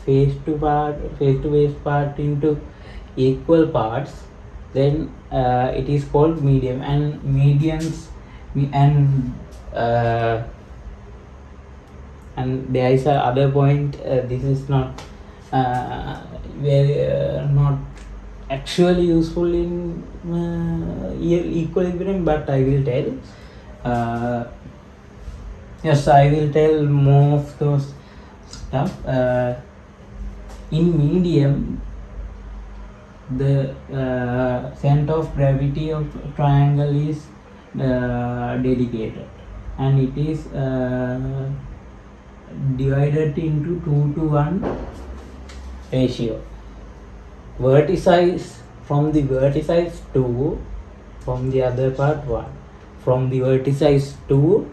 face to face part into equal parts, then it is called median. And medians and there is a other point, this is not very not actually useful in equilibrium, but I will tell. Yes, I will tell more of those stuff. In medium, the center of gravity of triangle is dedicated, and it is divided into 2 to 1 ratio. Vertices, from the vertices 2, from the other part 1, from the vertices 2,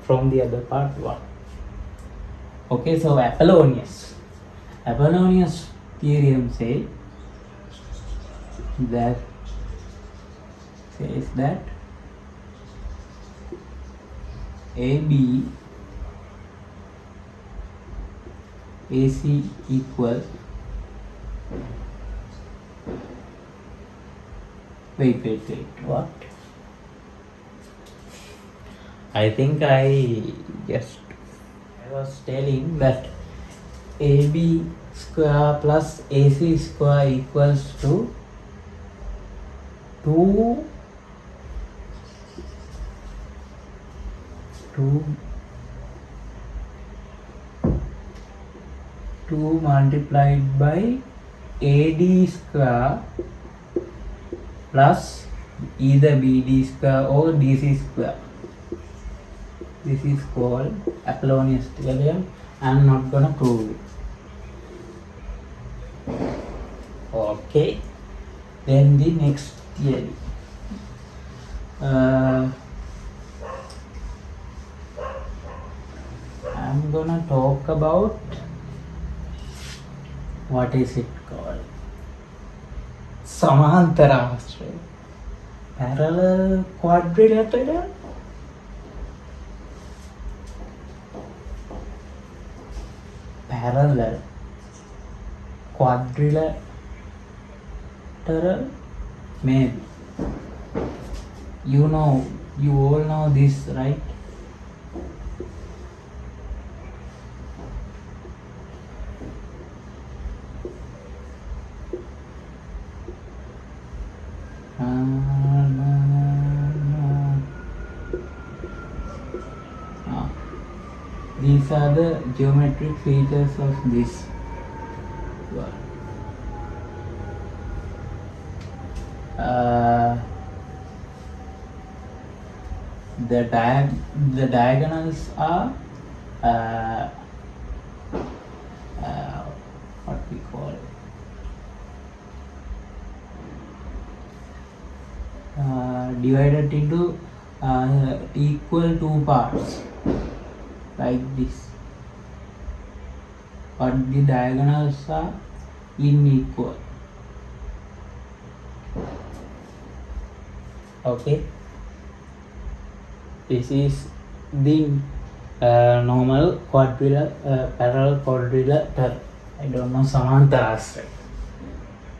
from the other part 1. Okay, so Apollonius theorem says that AB AC equals, wait, what? I think I was telling that AB square plus AC square equals to 2 multiplied by AD square plus either BD square or DC square. This is called Apollonius theorem. I am not gonna prove it. Okay. Then the next theory. I'm gonna talk about, what is it called? Samantarashray. Parallel quadrilateral. Parallel quadrilateral, maybe. You all know this, right? These are the geometric features of this one. The diagonals are what we call divided into equal two parts like this, but the diagonals are unequal. Okay, this is the normal parallel quadrilateral. I don't know Samantha aspect.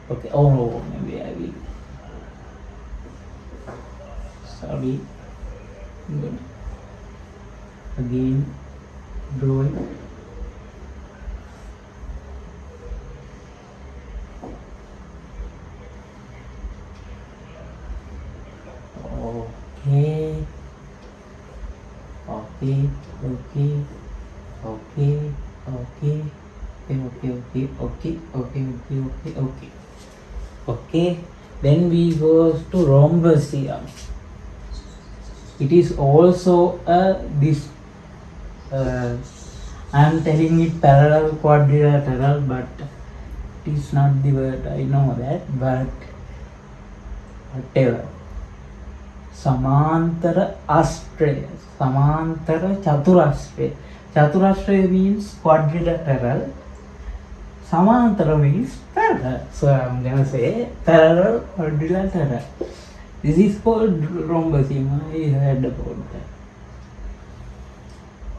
Okay, oh maybe I will. Sorry. Good. Again, drawing. Okay. Okay. Okay. Okay. Okay. Okay. Then we go to rhomboisium. It is also this. I am telling it parallel quadrilateral, but it is not the word. I know that, but whatever. Samantara astraya, Samantara chaturasraya. Chaturasraya means quadrilateral. Samantara means parallel. So I am gonna say parallel quadrilateral. This is called rhomboisium. I heard about that.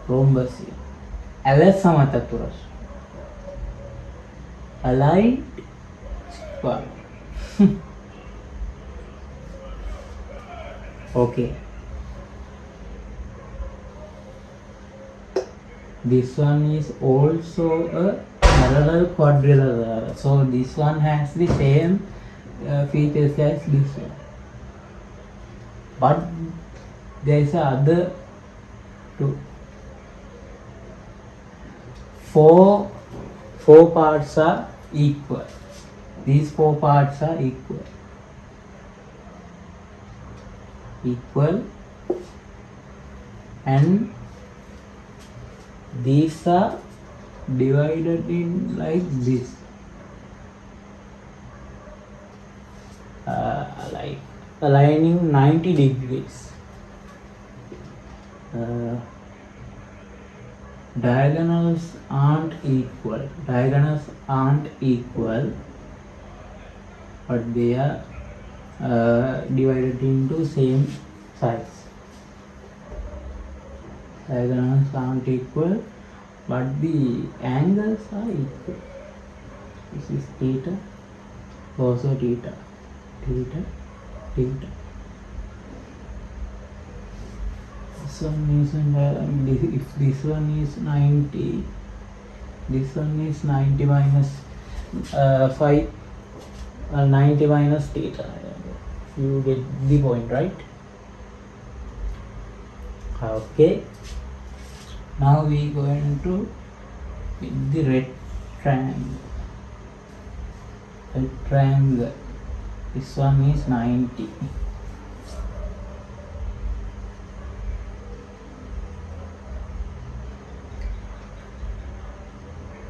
Rhomboisium. Alasama chaturasraya. Aligned square. Okay. This one is also a parallel quadrilateral. So this one has the same features as this one. But there is other two. Four parts are equal. These four parts are equal. And these are divided in like this, like aligning 90 degrees. Diagonals aren't equal, but they are divided into same size. Diagonals aren't equal, but the angles are equal. This is theta, also theta. This one is if this one is 90, this one is 90 minus 5, 90 minus theta. You get the point, right? Okay. Now we going to with the red triangle. This one is 90.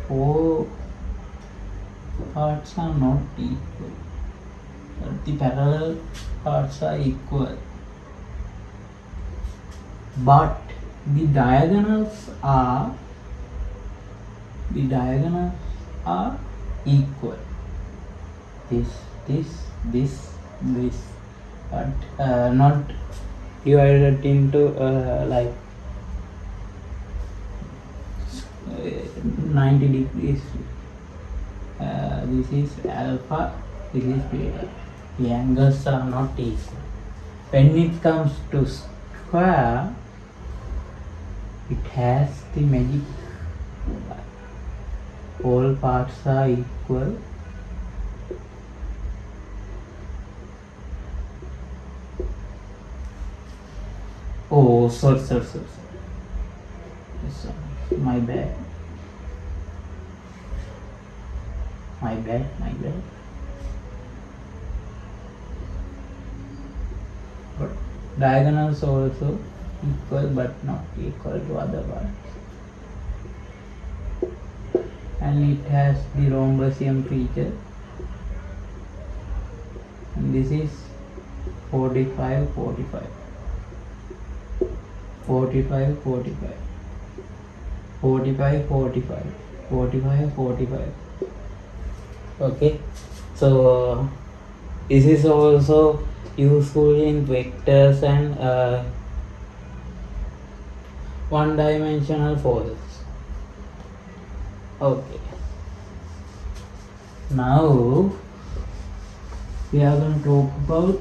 Four parts are not equal, but the parallel parts are equal. But the diagonals are equal. This, but not divided into like 90 degrees. This is alpha, this is beta. The angles are not equal. When it comes to square, it has the magic. All parts are equal. Oh, sorry. Yes, my bad. My bad. But diagonals also equal but not equal to other ones. And it has the rhomboisium feature. And this is 45. 45. Okay, so this is also useful in vectors and one-dimensional forces. Okay, now we are going to talk about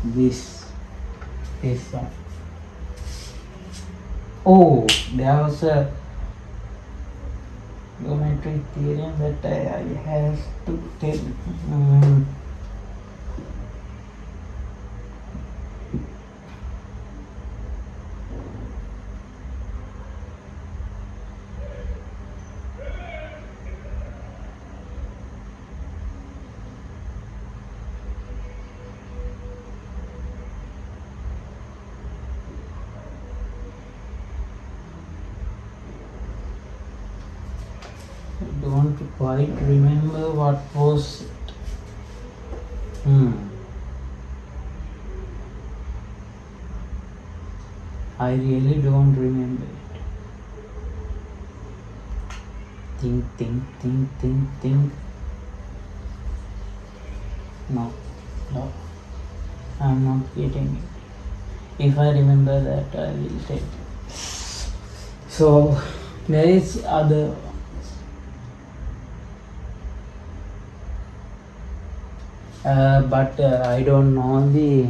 this one. Oh, there was a geometric theorem that I have to tell. Don't quite remember what was it. I really don't remember it. Think. No, I'm not getting it. If I remember that, I will tell you. So there is other. But I don't know the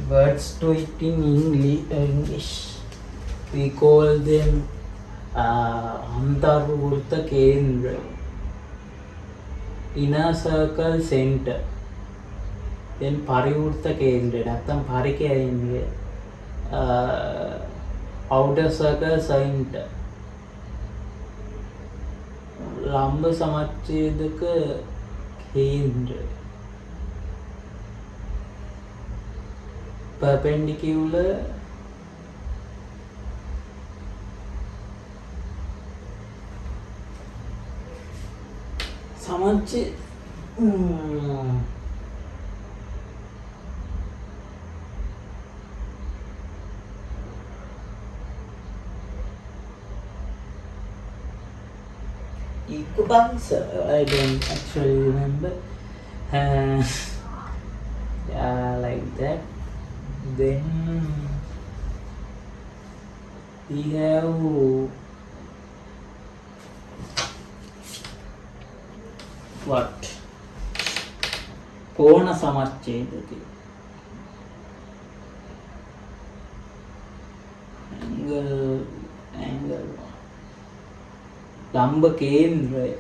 words to it in English. We call them Antarvurta Kendra, inner circle center. Then Parivurta Kendra, නැත්තම් පරිකය outer circle center. ලම්බ සමච්ඡේදක කේන්ද්‍රය, perpendicular සමච්ඡේද I don't actually remember. Yeah, like that. Then we have what? Kona samachchedati. Angle. ලම්බ කේන්ද්‍රය,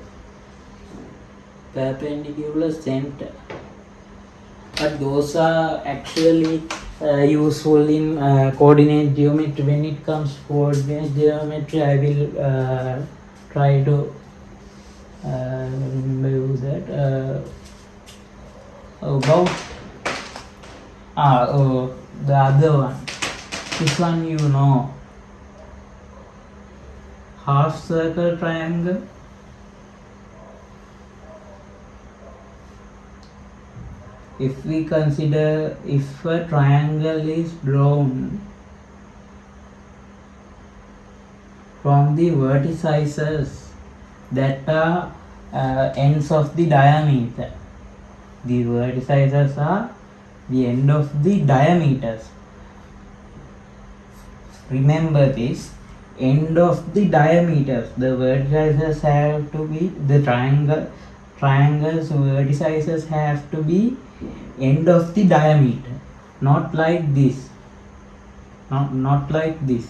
perpendicular center. But those are actually useful in coordinate geometry. When it comes to coordinate geometry, I will try to remember that. About the other one. This one you know. Half circle triangle. If we consider if a triangle is drawn from the vertices that are ends of the diameter. The vertices are the end of the diameters. Remember this. End of the diameters. The vertices have to be the triangles vertices have to be end of the diameter, not like this. Not like this.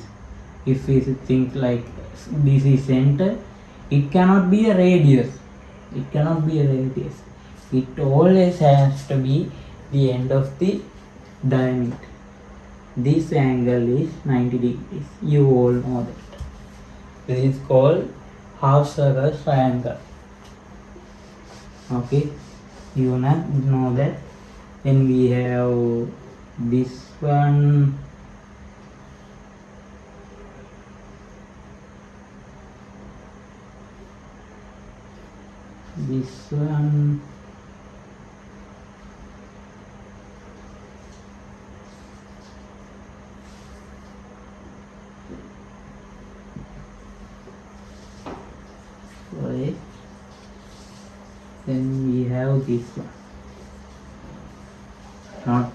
If we think like this is center, it cannot be a radius. It cannot be a radius. It always has to be the end of the diameter. This angle is 90 degrees. You all know that. This is called half circle triangle. Okay, you know that. Then we have this one. This one. Sorry. Then we have this one. Not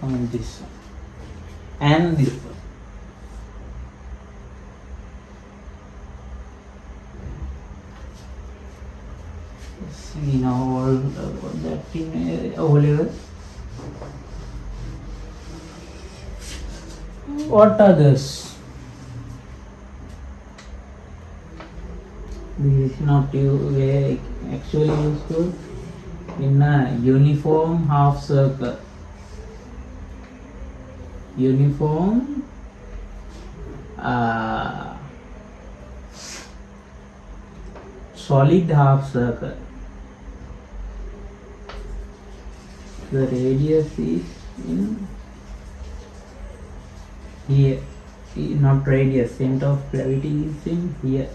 on this one and this one. We know all about that in O level. What others? This is not very actually useful in a uniform half circle. Uniform solid half circle. The radius is in here, not radius, center of gravity is in here.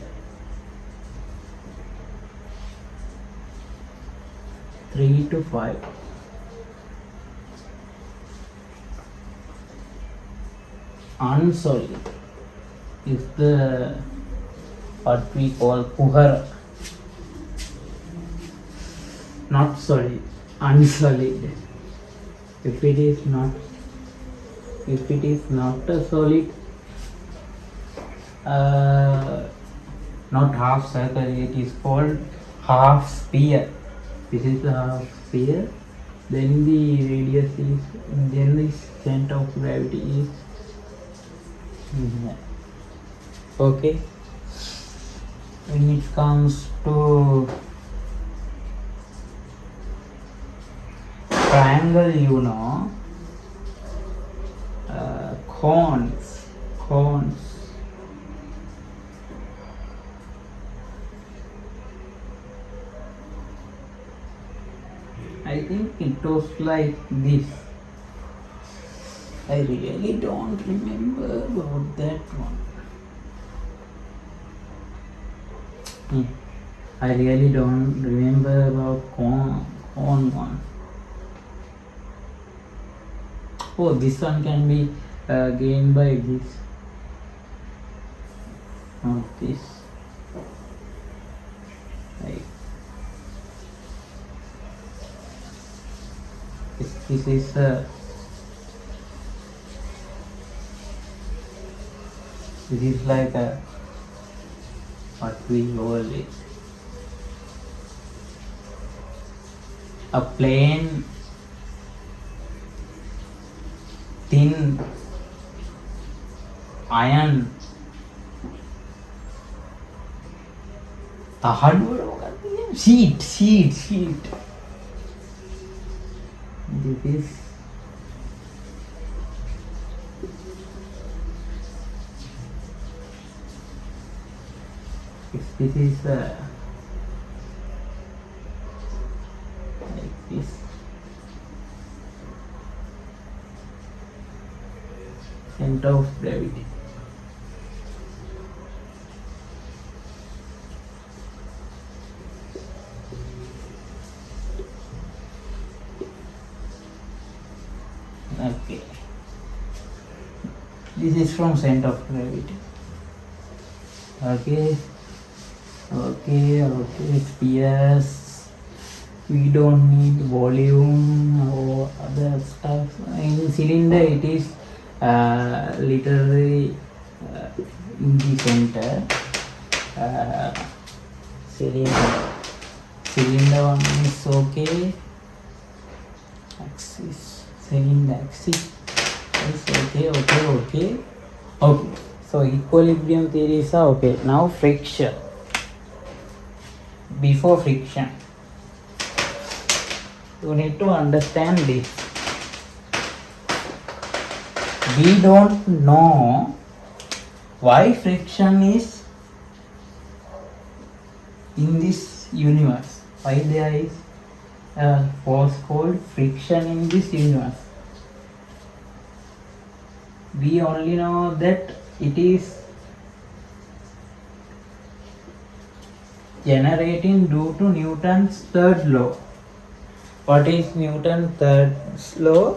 3 to 5. Unsolid is the what we call puhara. Not solid, unsolid. If it is not a solid, not half circle, it is called half sphere. This is the half sphere. Then the radius is, then the center of gravity is here. Okay. When it comes to triangle, you know, cones. I think it was like this. I really don't remember about that one. I really don't remember about cone one. Oh, this one can be gained by this. Not this. Like this is this is like a what we call it, a plain thin iron sheet. This is like this. Center of gravity. Okay. This is from center of gravity. Okay. Spheres. We don't need volume or other stuff. In cylinder, it is literally in the center. Cylinder one is okay. axis, second axis. Yes, okay. So equilibrium theories are okay. Now friction. Before friction, you need to understand this. We don't know why friction is in this universe. Why there is a force called friction in this universe. We only know that it is generating due to Newton's third law. What is Newton's third law?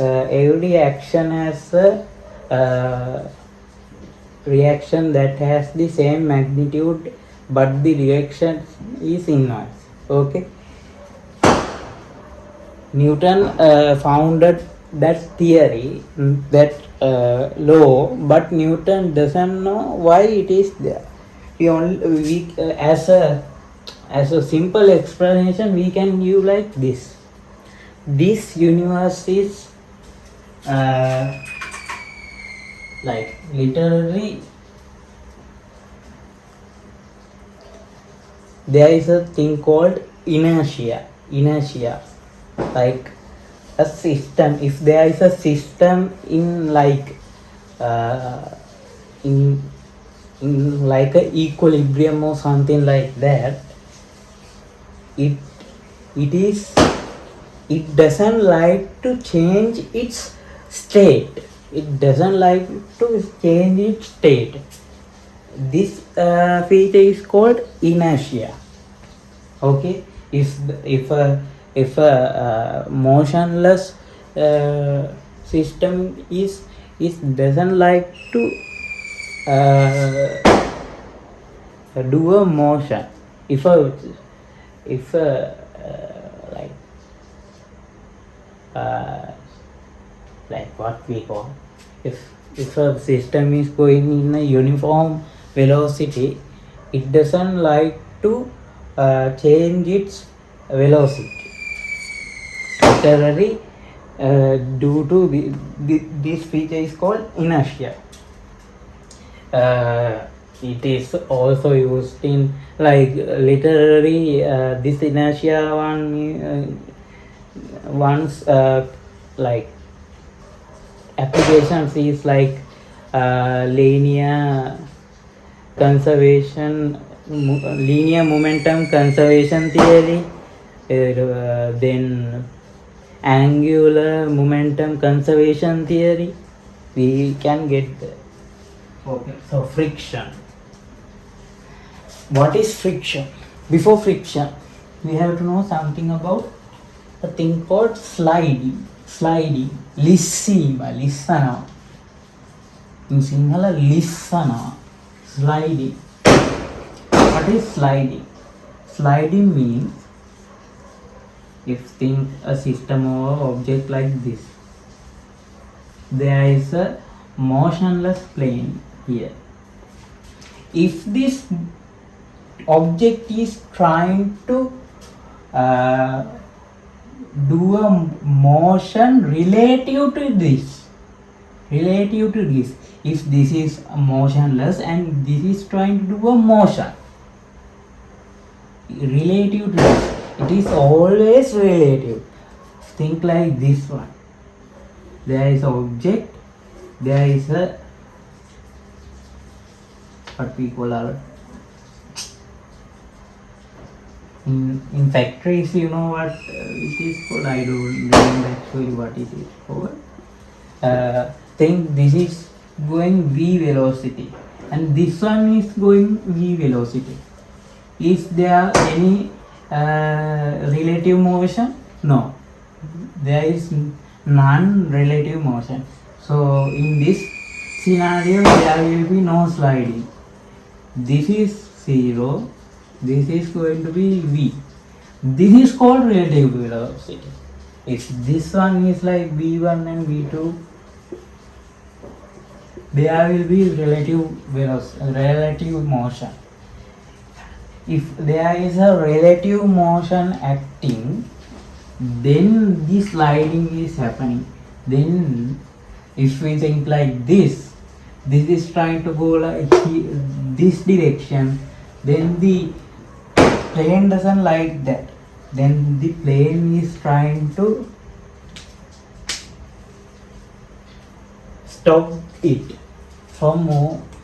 Every action has a reaction that has the same magnitude, but the reaction is inverse. Okay. Newton founded that theory, that law, but Newton doesn't know why it is there. As a simple explanation, we can use like this. This universe is like literally there is a thing called inertia, like a system. If there is a system in like in like a equilibrium or something like that, it doesn't like to change its state. This feature is called inertia. Okay. If a motionless system is doesn't like to do a motion. If like what we call, if a system is going in a uniform velocity, it doesn't like to change its velocity. Literally, due to this feature is called inertia. It is also used in like literally this inertia once like applications is like linear momentum conservation theory, then angular momentum conservation theory. We can get there. Okay, so friction. What is friction? Before friction, we have to know something about a thing called sliding. Lissima. In Sinhala, lissana. Sliding. What is sliding? Sliding means, if think a system or object like this, there is a motionless plane here. If this object is trying to do a motion relative to this, if this is motionless and this is trying to do a motion relative to this, it is always relative. Think like this one. There is an object, there is a what we call our in factories, you know what it is called. I don't remember actually what it is called. Think this is going v velocity and this one is going v velocity. Is there any relative motion? No, there is none relative motion. So in this scenario there will be no sliding. This is 0, this is going to be v. This is called relative velocity. If this one is like v1 and v2, there will be relative velocity, relative motion. If there is a relative motion acting, then the sliding is happening. Then if we think like this is trying to go like this direction, then the plane doesn't like that. Then the plane is trying to stop it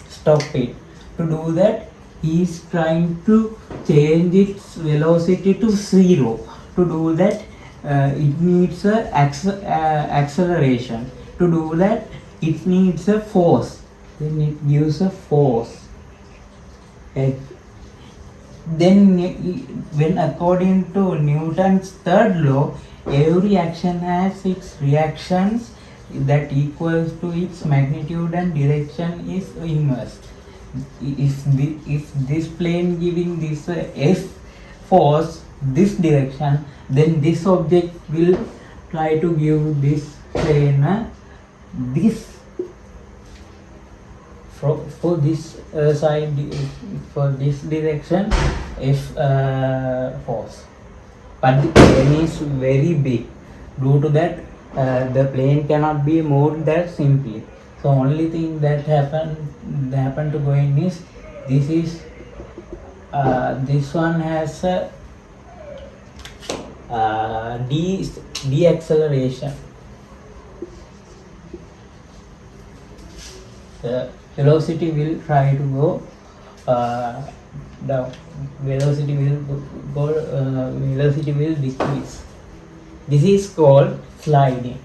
stop it. To do that, he is trying to change its velocity to 0. To do that, it needs a acceleration. To do that, it needs a force. Then it gives a force. Then when according to Newton's third law, every action has its reactions that equals to its magnitude and direction is inverse. If this plane giving this F force this direction, then this object will try to give this plane this for this side, for this direction F force. But the plane is very big. Due to that, the plane cannot be moved that simply. So only thing that happened to go in is this one has a deceleration. The velocity will try to go down. Velocity will decrease. This is called sliding.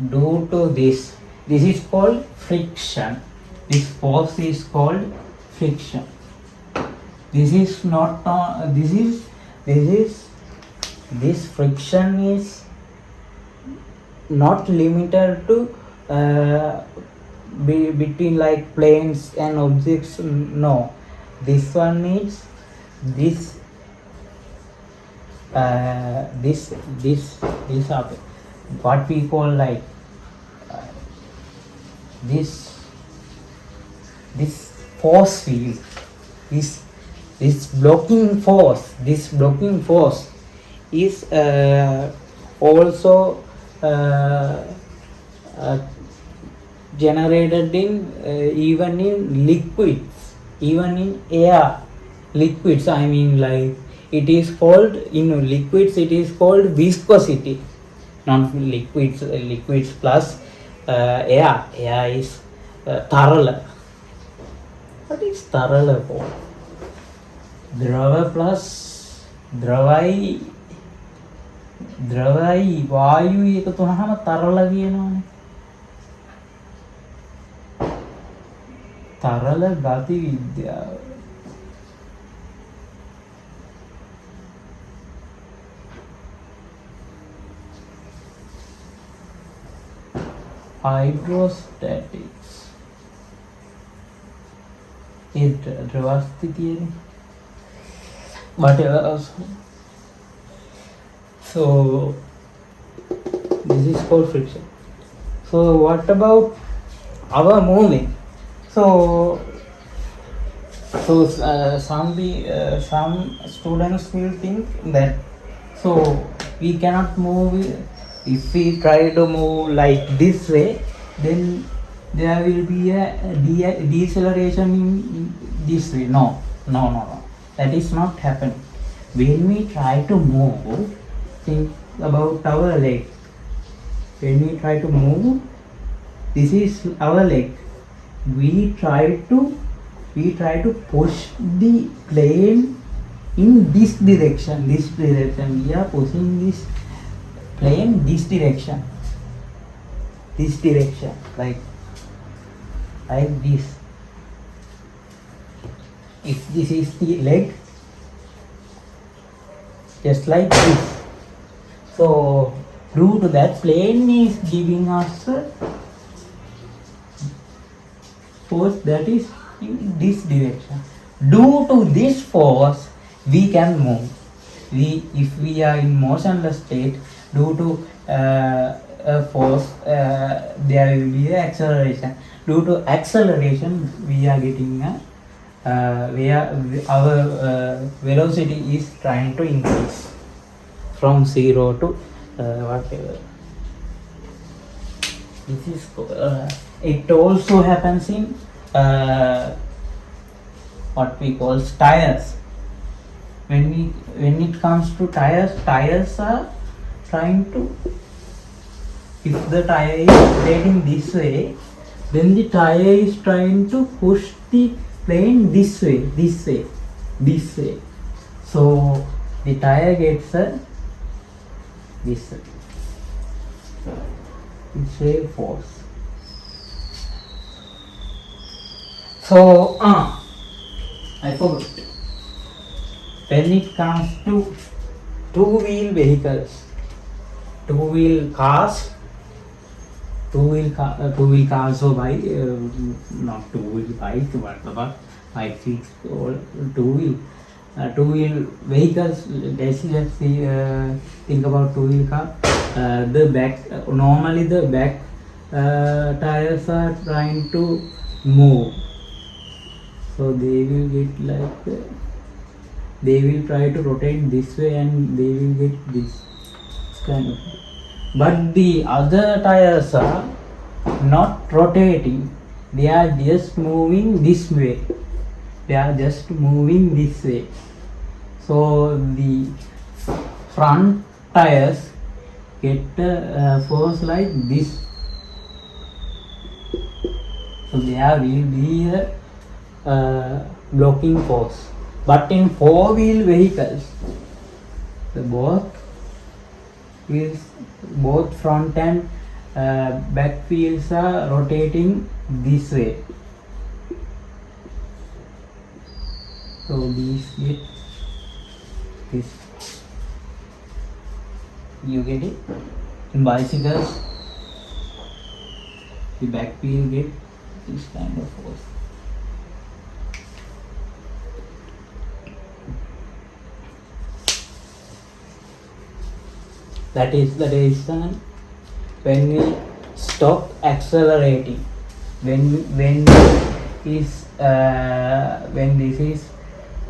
Due to this is called friction. This force is called friction. This friction is not limited to between like planes and objects. No, this one is this what we call like this force field, this blocking force is also generated in even in liquids, even in air. Liquids, I mean, like it is called in liquids, it is called viscosity. Not liquids plus air is tarala. What is tarala for? Drava plus dravai වායු එකතු වුණාම තරල කියනවනේ. තරල ගති විද්‍යාව. Hydrostatics. A ද්‍රවස්ථිතියනේ. But so this is called friction. So what about our moving? So some students will think that so we cannot move. If we try to move like this way, then there will be a deceleration in this way. No. That is not happening. When we try to move, think about our leg. When we try to move, this is our leg. We try to push the plane in this direction. We are pushing this plane this direction, like this. If this is the leg, just like this. So due to that, plane is giving us a force that is in this direction. Due to this force, we can move. If we are in motionless state, due to a force, there will be an acceleration. Due to acceleration, we are getting where our velocity is trying to increase. from 0 to whatever. This is it also happens in what we call tires. When it comes to tires are trying to, if the tire is rotating this way, then the tire is trying to push the plane this way. So the tire gets this way force. So I forgot. When it comes to two-wheel vehicles, two-wheel cars or bike, not two-wheel bike, but bicycles or two-wheel vehicles. Let's think about two-wheel car. The back, normally the back tires are trying to move, so they will get like they will try to rotate this way and they will get this kind of. But the other tires are not rotating, they are just moving this way, so the front tires get force like this, so there will be a blocking force. But in four-wheel vehicles, both front and back wheels are rotating this way, so these get this. You get it? In bicycles, the back wheel get this kind of force. That is the reason when we stop accelerating, when this is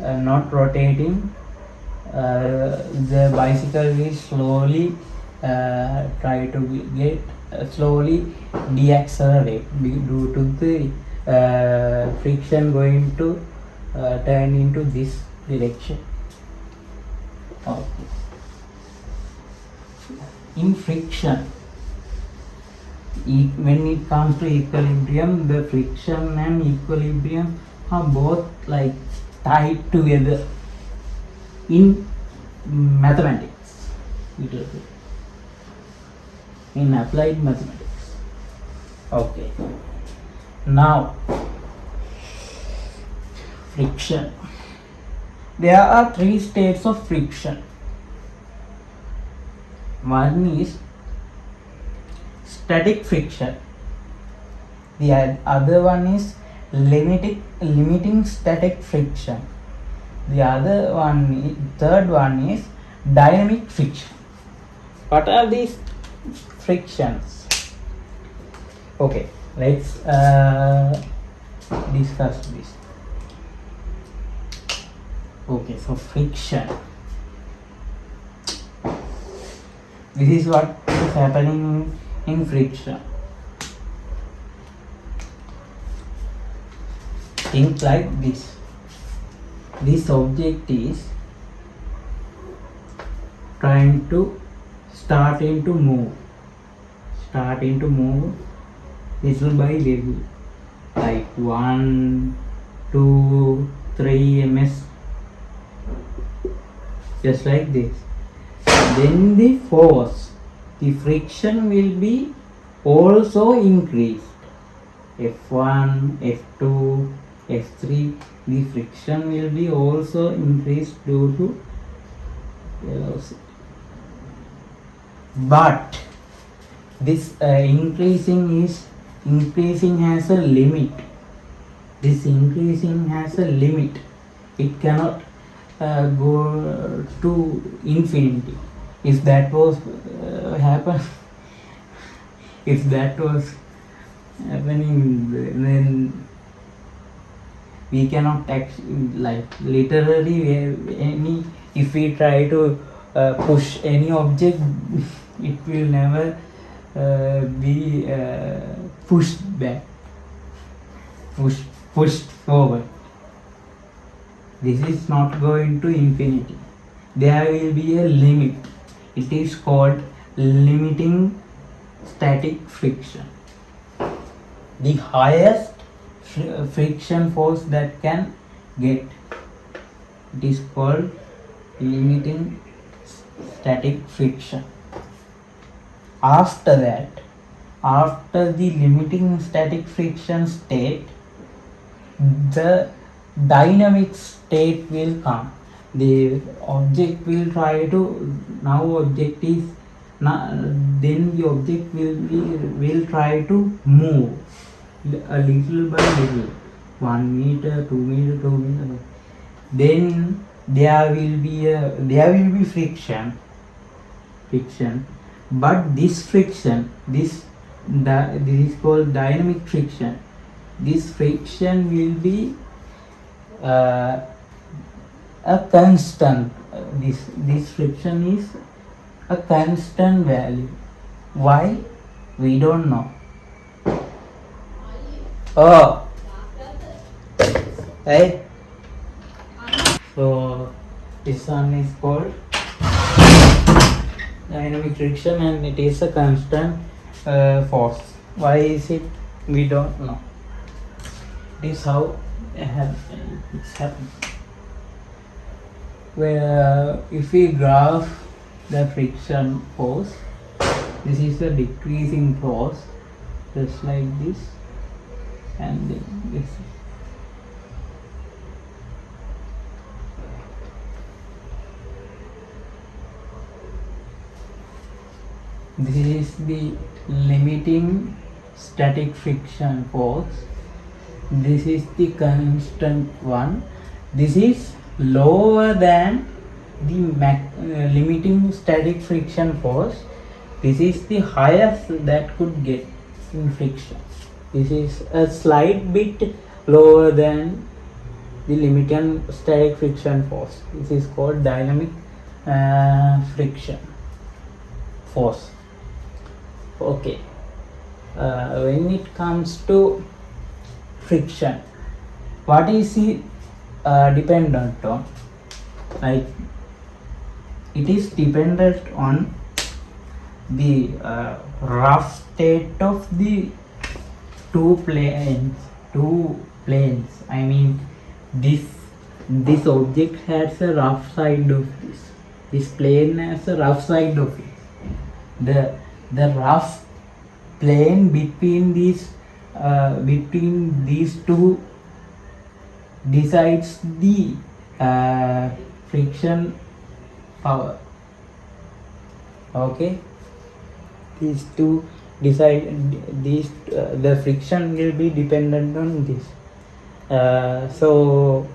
not rotating, the bicycle will slowly try to get slowly deaccelerate due to the friction going to turn into this direction. Okay. In friction, when it comes to equilibrium, the friction and equilibrium are both like tied together in mathematics, in applied mathematics. Okay, now friction. There are three states of friction. One is static friction, the other one is limiting static friction, third one is dynamic friction. What are these frictions? Okay, let's discuss this. Okay, so friction. This is what is happening in friction. Think like this. This object is trying to starting to move little by little, like 1, 2, 3 ms, just like this. Then the force, the friction will be also increased. F1, F2, F3, the friction will be also increased due to velocity. But this increasing has a limit. This increasing has a limit. It cannot go to infinity. If that was happening, then we cannot like literally if we try to push any object, it will never be pushed back, pushed forward. This is not going to infinity. There will be a limit. It is called limiting static friction. The highest friction force that can get, it is called limiting static friction. After that, after the limiting static friction state, the dynamic state will come. The object will try to, now object is, then the object will try to move a little by little, 1 meter, 2 meter, 2 meter. Then there will be friction, but this friction, this is called dynamic friction. This friction will be a constant. This friction is a constant value. Why? We don't know. Oh, right. So this one is called dynamic friction, and it is a constant force. Why is it? We don't know. This is how it's happening. Where if we graph the friction force, this is a decreasing force, just like this, and then this. This is the limiting static friction force. This is the constant one. This is lower than the limiting static friction force. This is the highest that could get in friction. This is a slight bit lower than the limiting static friction force. This is called dynamic friction force. Okay. When it comes to friction, what is it dependent on? Like, it is dependent on the rough state of the two planes. I mean, this object has a rough side of this. This plane has a rough side of it. The rough plane between these two decides the friction power. Okay, these two decide the friction will be dependent on this. So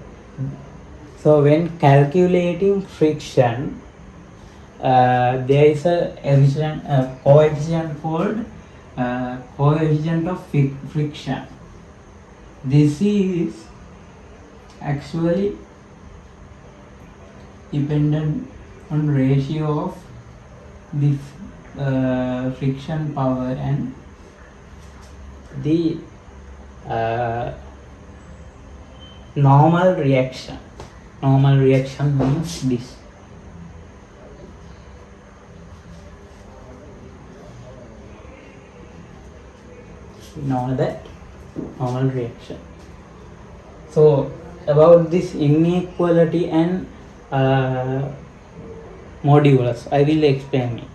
when calculating friction, there is a coefficient called coefficient of friction. This is actually dependent on ratio of the friction power and the normal reaction. Normal reaction means this. Know that normal reaction. So about this inequality and modulus, I will explain it.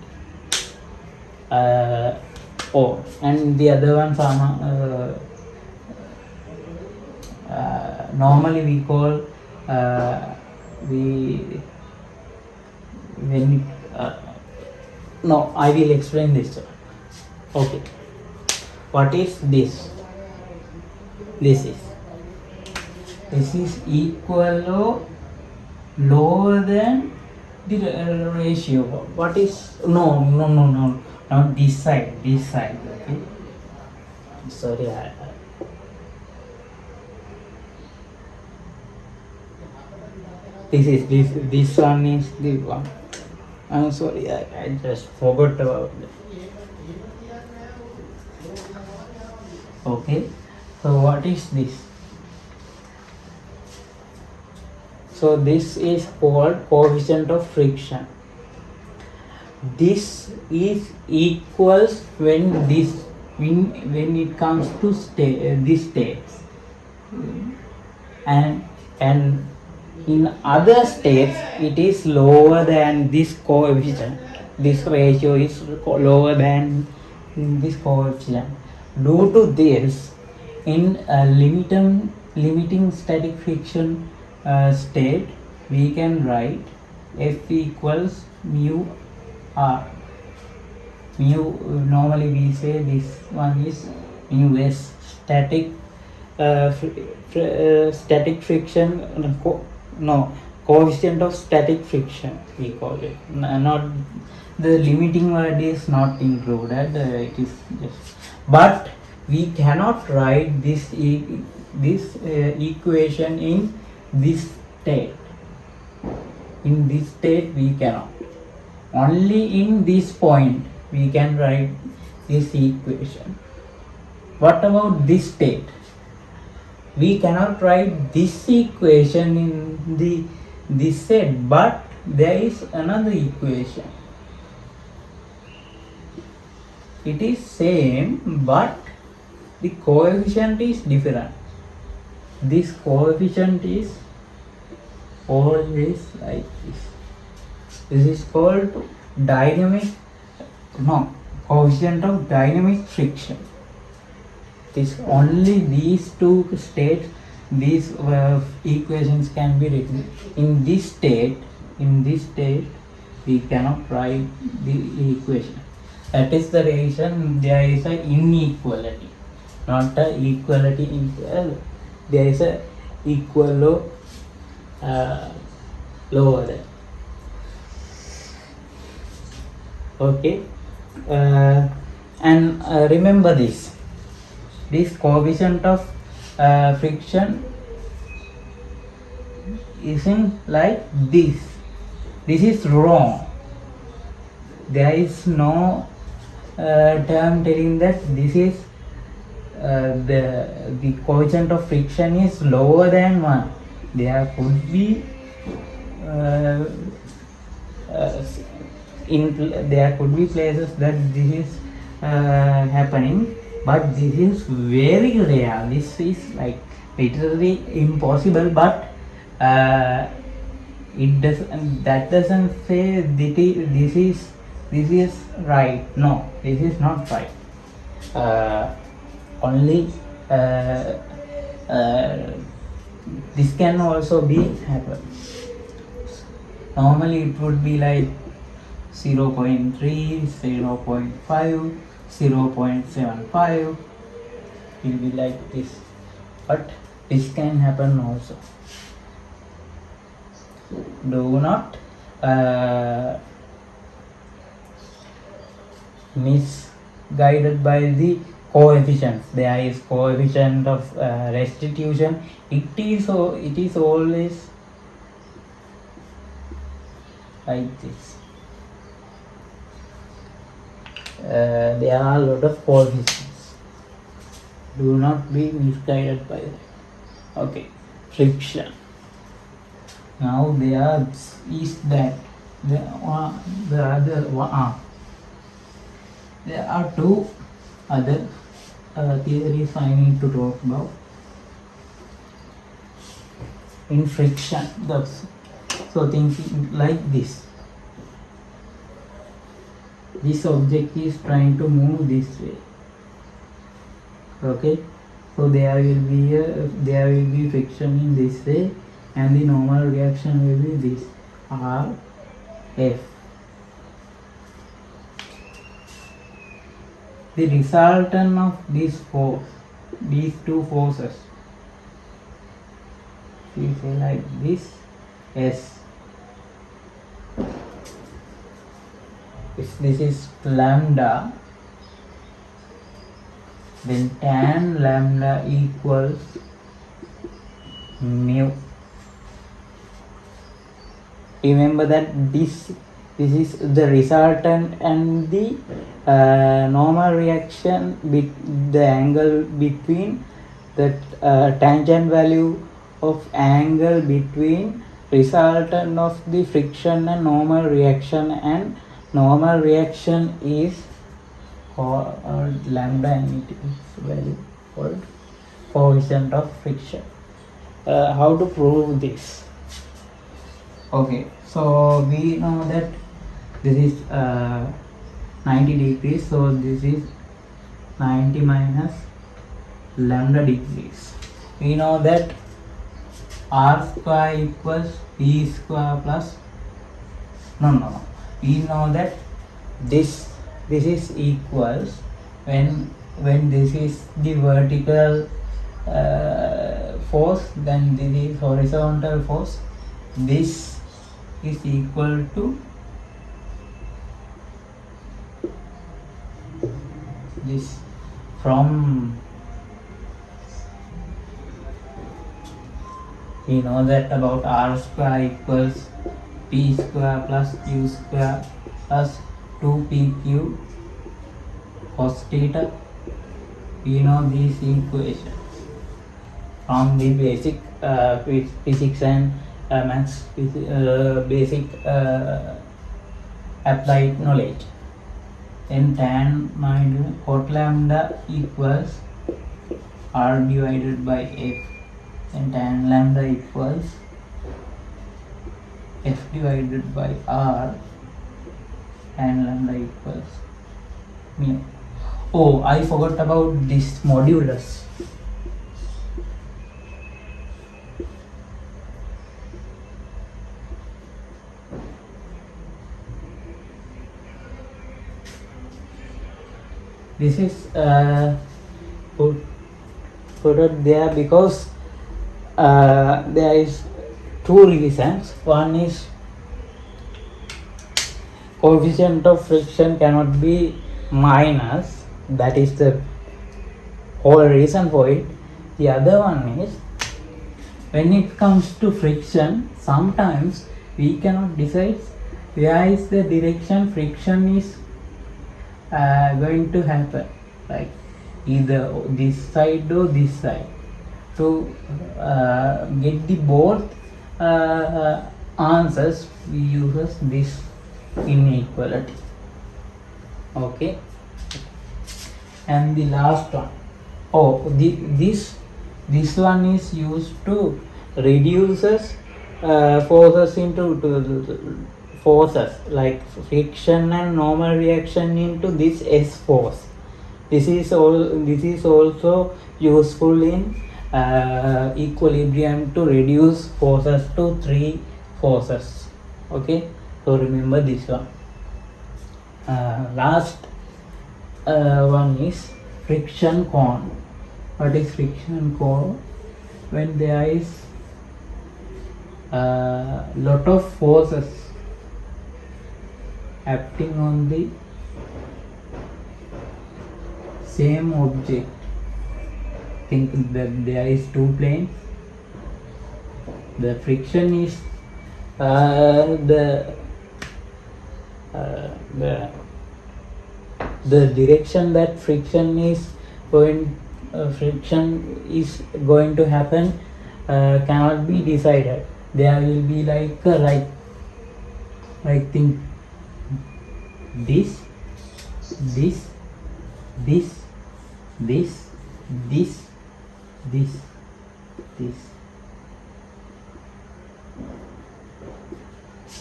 And the other ones are normally we call no, I will explain this. Okay, what is this? This is equal or lower than the ratio. What is no, not this side, okay. Sorry, this one is the one. I'm sorry, I just forgot about that. Okay, so what is this? So this is called coefficient of friction. This is equals when it comes to these states, and in other states it is lower than this coefficient. This ratio is lower than this coefficient. Due to this, in a limiting static friction state, we can write F equals mu r. Mu, normally we say this one is mu s, static static friction, coefficient of static friction we call it. Not the limiting word is not included, it is just, but we cannot write this equation in this state. In this state we cannot. Only in this point we can write this equation. What about this state? We cannot write this equation in this set, but there is another equation. It is same, but the coefficient is different. This coefficient is always like this. This is called coefficient of dynamic friction. This only these two states, these equations can be written. In this state, we cannot write the equation. That is the reason there is a inequality, not a equality. There is a equal lower there. Okay, and remember this coefficient of friction isn't like this. This is wrong. There is no term telling that this is the coefficient of friction is lower than 1. There could be there could be places that this is happening, but this is very rare. This is like literally impossible, but it doesn't, that doesn't say this is right. No, this is not right. Only this can also be happen. Normally it would be like 0.3, 0.5, 0.75. It will be like this, but this can happen also. Do not misguided by the coefficients. There is coefficient of restitution. It is always like this. There are a lot of coefficients. Do not be misguided by that. Okay, friction. Now there is that there are two other theories I need to talk about in friction. So thinking like this. This object is trying to move this way. Okay, so there will be friction in this way, and the normal reaction will be this R F. The resultant of this force, these two forces, we say like this S. If this is lambda, then tan lambda equals mu. Remember that this This is the resultant and the normal reaction with the angle between the tangent value of angle between resultant of the friction and normal reaction, and normal reaction is called lambda and it is value called coefficient of friction. How to prove this? Okay, so we know that this is 90 degrees, so this is 90 minus lambda degrees. We know that r square equals p square plus no. We know that this is equals when this is the vertical force, then this is horizontal force. This is equal to this. From we know that about r square equals p square plus q square plus 2pq cos theta. We know these equations from the basic physics and maths basic applied knowledge. Then tan minus cot lambda equals r divided by f, and tan lambda equals f divided by r, tan lambda equals mu. Oh, I forgot about this modulus. This is put it there because there is two reasons. One is coefficient of friction cannot be minus, that is the whole reason for it. The other one is when it comes to friction, sometimes we cannot decide where is the direction friction is going to happen, like either this side or this side. To get the both answers, we use this inequality. Okay, and the last one, this one is used to reduces forces into forces like friction and normal reaction into this S force. This is also useful in equilibrium to reduce forces to 3 forces. Okay, so remember this one. Last one is friction cone. What is friction cone? When there is lot of forces acting on the same object. Think that there is two planes. The friction is the direction that friction is going to happen cannot be decided. There will be like think this it's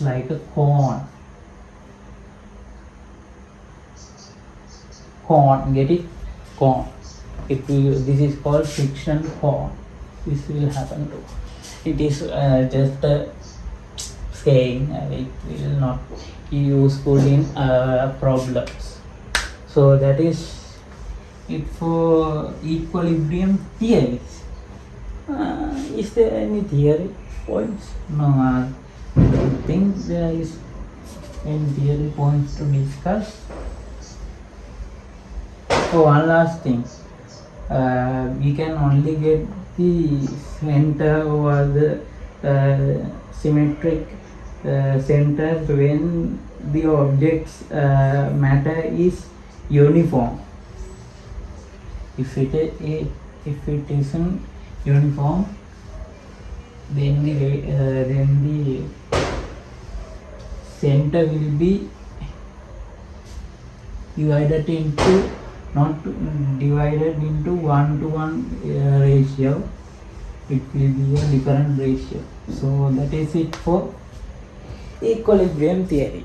like a cone, get it? Cone. This is called friction cone. This will happen too. It is just a saying, it will not be useful in problems. So that is it for equilibrium theories. Is there any theory points? No, I don't think there is any theory points to discuss. So one last thing, we can only get the center or the symmetric centers when the object's matter is uniform. If it isn't uniform, then the center will be divided into not divided into 1-to-1 ratio. It will be a different ratio. So that is it for equilibrium theory.